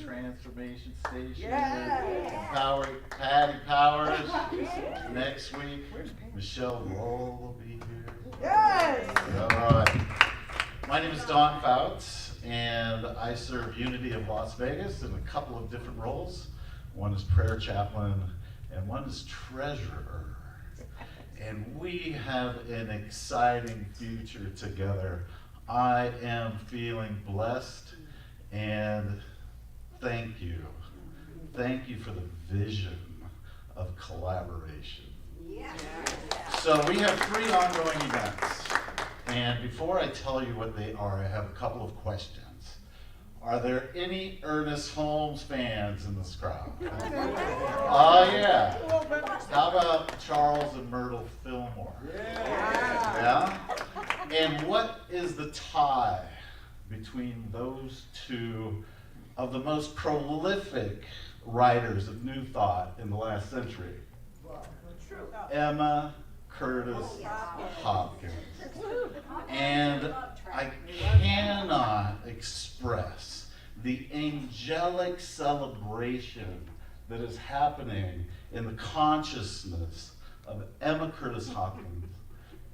Transformation Station, empowering Patty Powers. Next week, Michelle Roll will be here. Yes! All right. My name is Don Fouts, and I serve Unity of Las Vegas in a couple of different roles. One is prayer chaplain, and one is treasurer. And we have an exciting future together. I am feeling blessed, and thank you. Thank you for the vision of collaboration. Yes. So we have 3 ongoing events. And before I tell you what they are, I have a couple of questions. Are there any Ernest Holmes fans in this crowd? Oh yeah. How about Charles and Myrtle Fillmore? Yeah? And what is the tie between those two of the most prolific writers of New Thought in the last century? Emma Curtis Hopkins. And I cannot express the angelic celebration that is happening in the consciousness of Emma Curtis Hopkins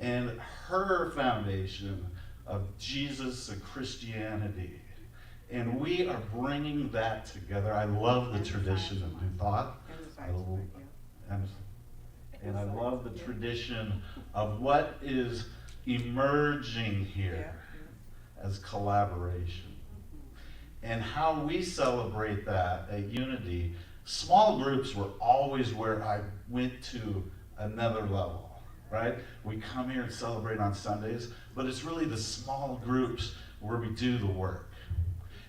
and her foundation of Jesus and Christianity. And we are bringing that together. I love the tradition of New Thought. And I love the tradition of what is emerging here as collaboration. And how we celebrate that at Unity. Small groups were always where I went to another level, right? We come here and celebrate on Sundays, but it's really the small groups where we do the work.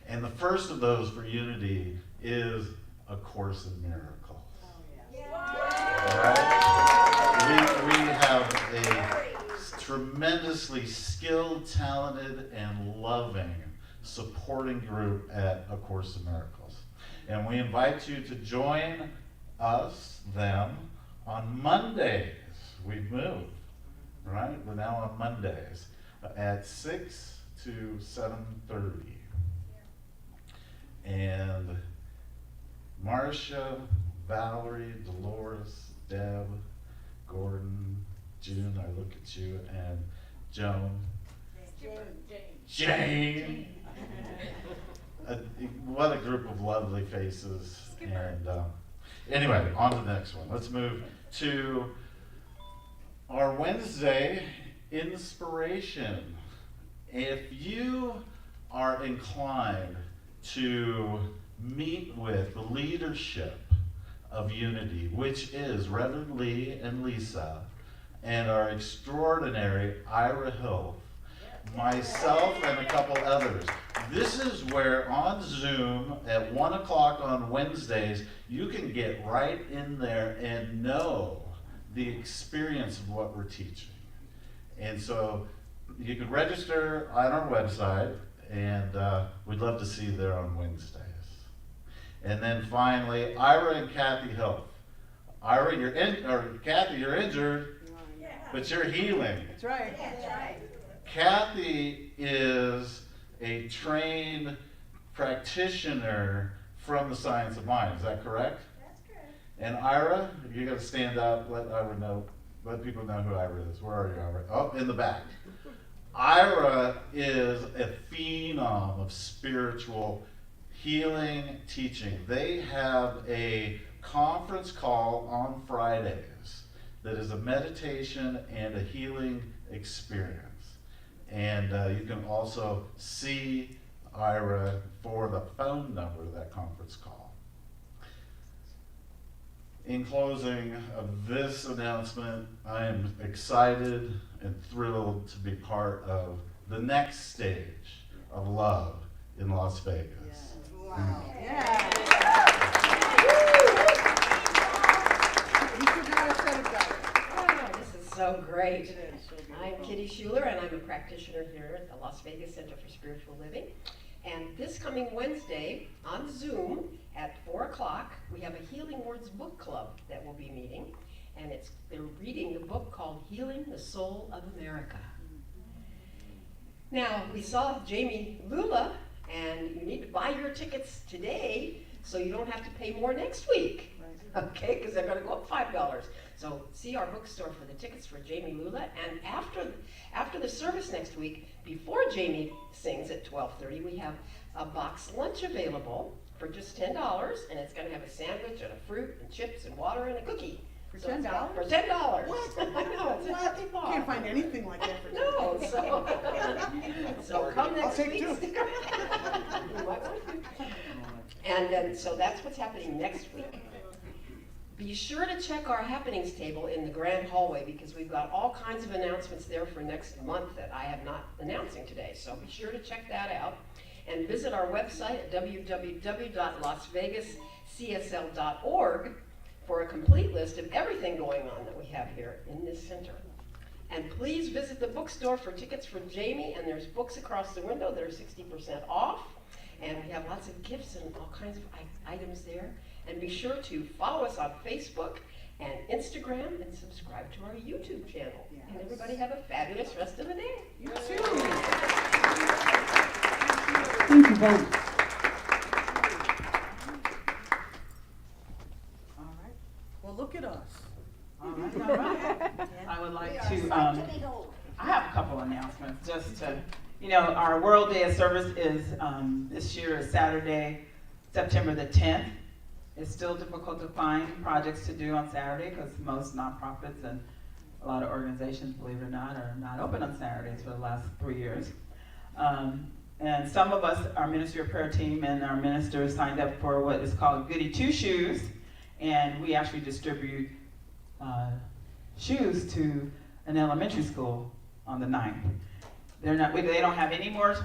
And the first of those for Unity is A Course in Miracles. Right? We have a tremendously skilled, talented, and loving supporting group at A Course in Miracles. And we invite you to join them, on Mondays. We've moved, right? We're now on Mondays at 6 to 7:30. And Marcia, Valerie, Dolores, Deb, Gordon, June, I look at you, and Joan. Jane. What a group of lovely faces. And anyway, on to the next one. Let's move to our Wednesday inspiration. If you are inclined to meet with the leadership of Unity, which is Reverend Lee and Lisa, and our extraordinary Ira Hill, myself, and a couple others. This is where on Zoom at 1 o'clock on Wednesdays, you can get right in there and know the experience of what we're teaching. And so you can register on our website, and we'd love to see you there on Wednesdays. And then finally, Ira and Kathy Health. Ira, Kathy, you're injured, but you're healing. That's right. That's right. Kathy is a trained practitioner from the science of mind. Is that correct? That's correct. And Ira, you got to stand up. Let Ira know. Let people know who Ira is. Where are you, Ira? Oh, in the back. Ira is a phenom of spiritual healing teaching. They have a conference call on Fridays that is a meditation and a healing experience. And you can also see Ira for the phone number of that conference call. In closing of this announcement, I am excited and thrilled to be part of the next stage of love in Las Vegas. Wow. Yeah. Oh, this is so great. I'm Kitty Schuler, and I'm a practitioner here at the Las Vegas Center for Spiritual Living. And this coming Wednesday on Zoom at 4 o'clock, we have a Healing Words book club that will be meeting. And they're reading the book called Healing the Soul of America. Now, we saw Jamie Lula, and you need to buy your tickets today so you don't have to pay more next week. Okay, because they're going to go up $5. So see our bookstore for the tickets for Jamie Lula. And after the service next week, before Jamie sings at 12:30, we have a box lunch available for just $10, and it's going to have a sandwich and a fruit and chips and water and a cookie. For So it's $10? got- For $10. What? I know, it's a happy bar. Can't find anything like that for No, so come next take week. two. Stick around. You might want to. And then, so that's what's happening next week. Be sure to check our happenings table in the grand hallway because we've got all kinds of announcements there for next month that I have not announcing today. So be sure to check that out and visit our website at www.lasvegascsl.org for a complete list of everything going on that we have here in this center. And please visit the bookstore for tickets for Jamie, and there's books across the window that are 60% off. And we have lots of gifts and all kinds of items there. And be sure to follow us on Facebook and Instagram and subscribe to our YouTube channel. Yes. And everybody have a fabulous rest of the day. You too. Thank you both. All right. Well, look at us. All right. I would like to, To behold. I have a couple announcements just to, our World Day of Service is, this year is Saturday, September the 10th. It's still difficult to find projects to do on Saturday because most nonprofits and a lot of organizations, believe it or not, are not open on Saturdays for the last 3 years. And some of us, our Ministry of Prayer team and our ministers signed up for what is called Goody Two Shoes, and we actually distribute shoes to an elementary school on the 9th. They don't have any more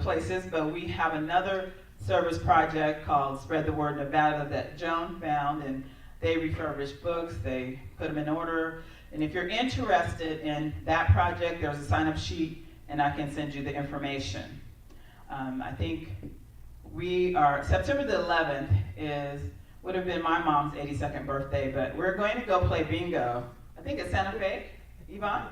places, but we have another service project called Spread the Word Nevada that Joan found, and they refurbish books, they put them in order. And if you're interested in that project, there's a sign-up sheet, and I can send you the information. I think September the 11th would have been my mom's 82nd birthday, but we're going to go play bingo. I think it's Santa Fe, Yvonne?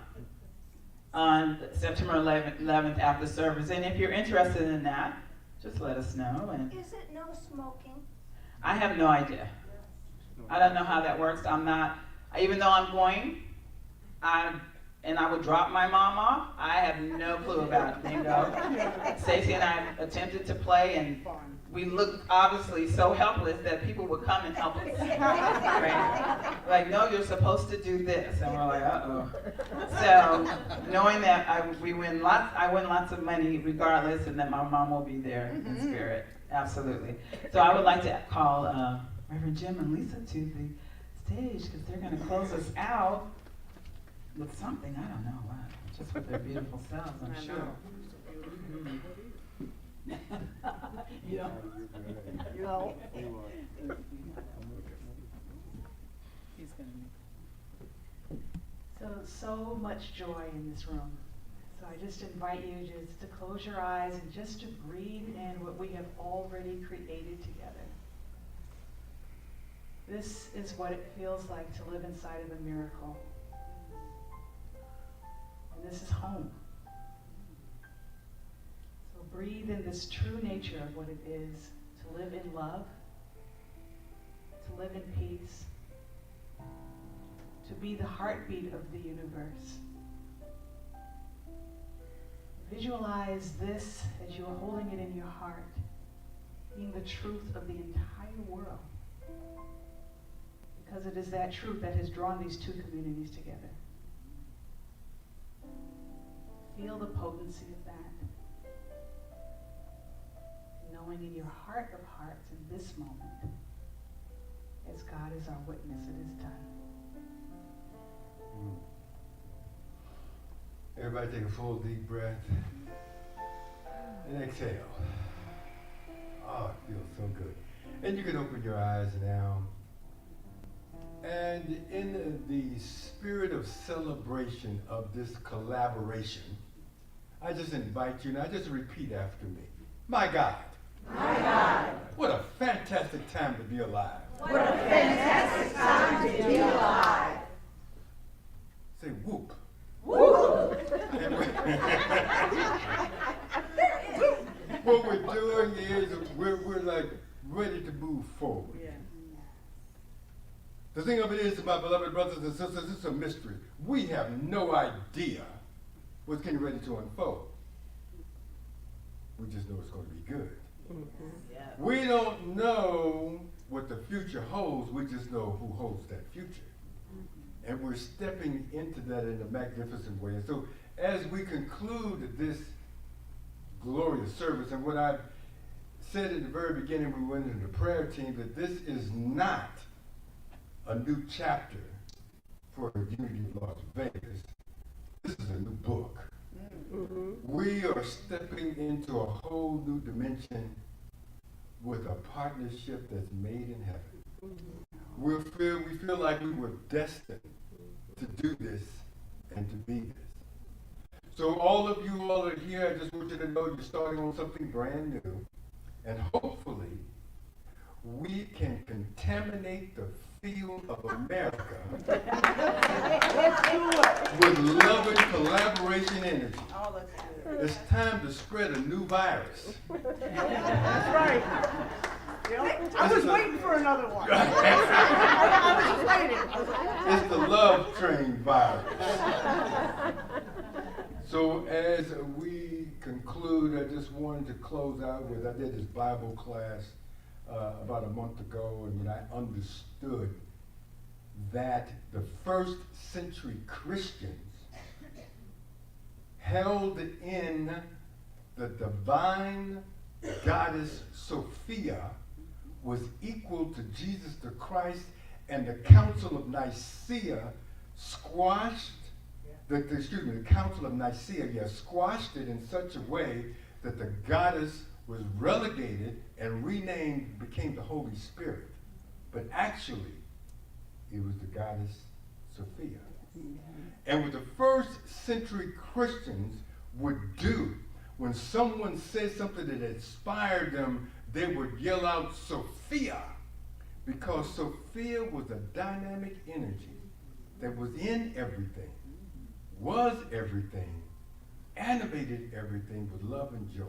On September 11th after service. And if you're interested in that, just let us know. And Is it no smoking? I have no idea. I don't know how that works. I'm Even though I'm going, I would drop my mom off. I have no clue about bingo. Stacey and I attempted to play, and we looked obviously so helpless that people would come and help us. Right? Like, no, you're supposed to do this, and we're like, uh-oh. So knowing that I win lots of money regardless, and that my mom will be there in spirit, absolutely. So I would like to call Reverend Jim and Lisa to the stage because they're going to close us out with something, I don't know what, just with their beautiful selves, I'm sure. So much joy in this room. So I just invite you just to close your eyes and just to breathe in what we have already created together. This is what it feels like to live inside of a miracle. And this is home. So breathe in this true nature of what it is to live in love, to live in peace, to be the heartbeat of the universe. Visualize this as you are holding it in your heart, being the truth of the entire world. Because it is that truth that has drawn these two communities together. Feel the potency of that. Knowing in your heart of hearts in this moment, as God is our witness, it is done. Everybody take a full deep breath and exhale. Oh, it feels so good. And you can open your eyes now. And in the spirit of celebration of this collaboration, I just invite you, and I just repeat after me. My God. My God. What a fantastic time to be alive. What a fantastic time to be alive. Say whoop. Woo! What we're doing is we're like ready to move forward. Yeah. The thing of it is, my beloved brothers and sisters, it's a mystery. We have no idea what's getting ready to unfold. We just know it's going to be good. Yeah. We don't know what the future holds. We just know who holds that future. And we're stepping into that in a magnificent way. And so as we conclude this glorious service, and what I said at the very beginning, we went into the prayer team, that this is not a new chapter for Unity of Las Vegas. This is a new book. We are stepping into a whole new dimension with a partnership that's made in heaven. We feel like we were destined to do this and to be this. So all of you all are here. I just want you to know you're starting on something brand new. And hopefully, we can contaminate the field of America with love and collaboration energy. It's time to spread a new virus. That's right. Yep. I was waiting for another one. I was waiting. It's the love train virus. So as we conclude, I just wanted to close out with, I did this Bible class about a month ago, and when I understood that the first century Christians held in the divine goddess Sophia was equal to Jesus the Christ, and the Council of Nicaea squashed, the Council of Nicaea, squashed it in such a way that the goddess was relegated and renamed, became the Holy Spirit. But actually, it was the goddess Sophia. And what the first century Christians would do, when someone said something that inspired them, they would yell out Sophia, because Sophia was a dynamic energy that was in everything, was everything, animated everything with love and joy.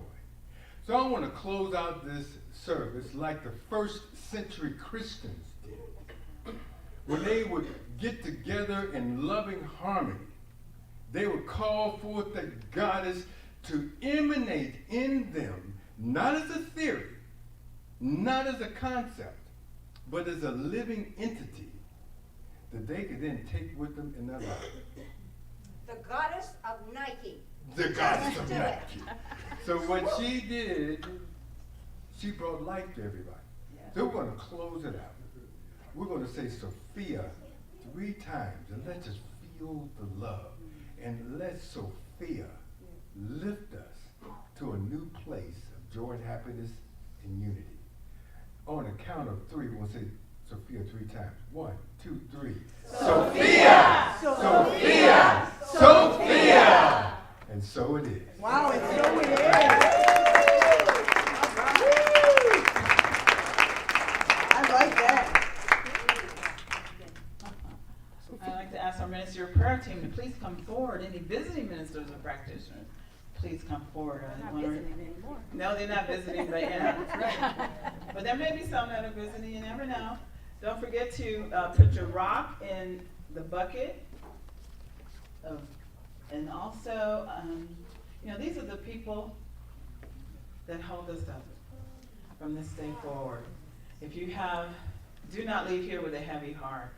So I want to close out this service like the first century Christians did, when they would get together in loving harmony, they would call forth the goddess to emanate in them, not as a theory, not as a concept, but as a living entity that they could then take with them in their life. The goddess of Nike. The goddess of Do it. Nike. So what she did, she brought life to everybody. So we're going to close it out. We're going to say Sophia 3 times, and let's just feel the love. And let Sophia lift us to a new place of joy and happiness and unity. On a count of 3, we're going to say Sophia 3 times. 1, 2, 3. Sophia! Sophia! Sophia! And so it is. Wow, and so it is. I like that. I'd like to ask our ministry of prayer team to please come forward. Any visiting ministers or practitioners, please come forward. Not visiting anymore. No, they're not visiting, but yeah. But there may be some that are visiting, you never know. Don't forget to put your rock in the bucket. And also, these are the people that hold us up from this day forward. If you do not leave here with a heavy heart.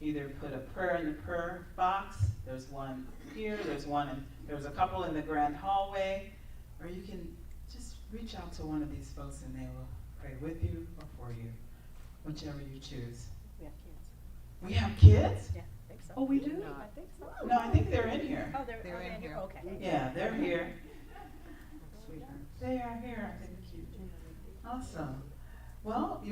Either put a prayer in the prayer box. There's one here. There's a couple in the grand hallway. Or you can just reach out to one of these folks and they will pray with you or for you, whichever you choose. We have kids. We have kids? Yeah, I think so. Oh, we do? No, I think so. No, I think they're in here. Oh, they're in here. Okay. Yeah, they're here. They are here. I think. Awesome. Well,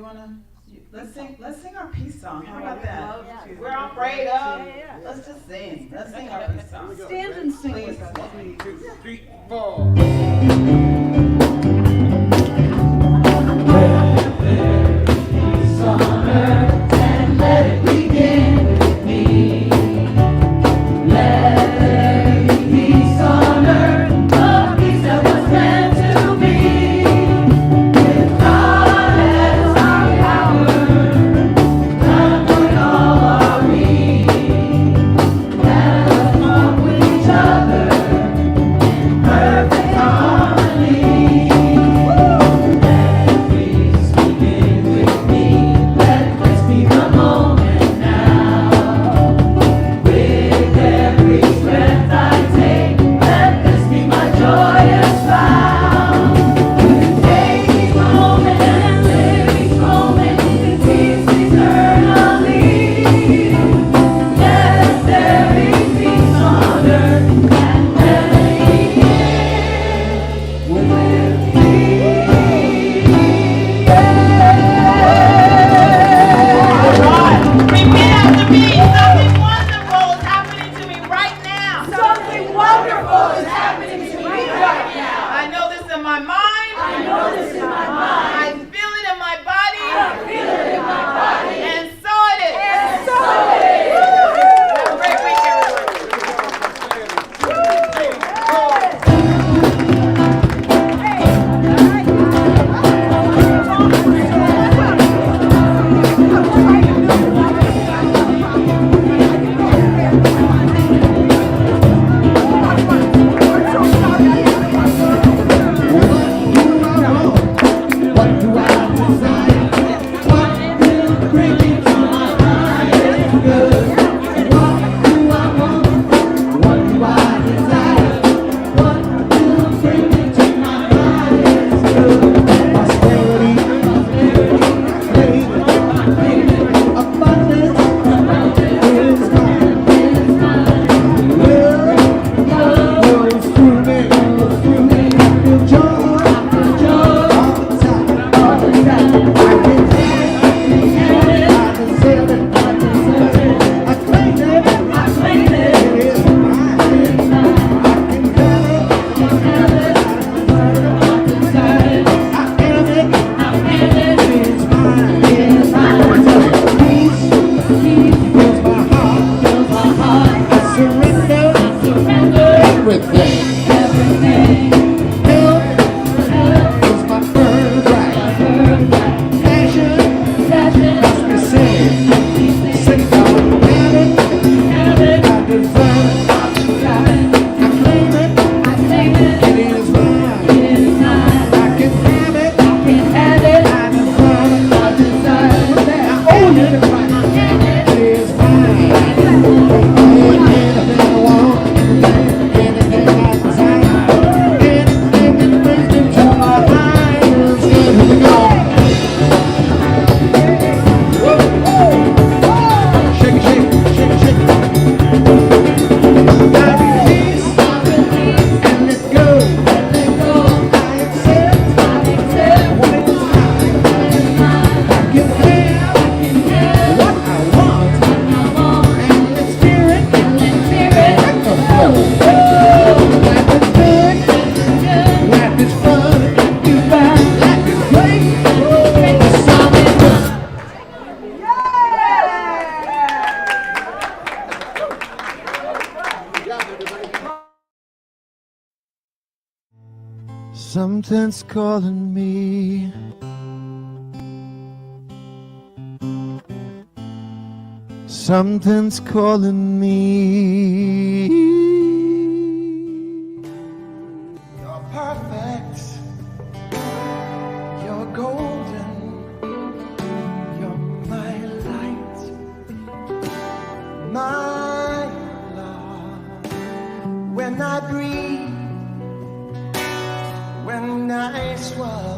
let's sing our peace song. How about that? We're all prayed up. Let's just sing. Let's sing our peace song. Stand and sing Please. with us. 1, 2, 3, 4. Say Something's calling me. Something's calling me. You're perfect. You're golden. You're my light. My love. When I breathe, when I swallow,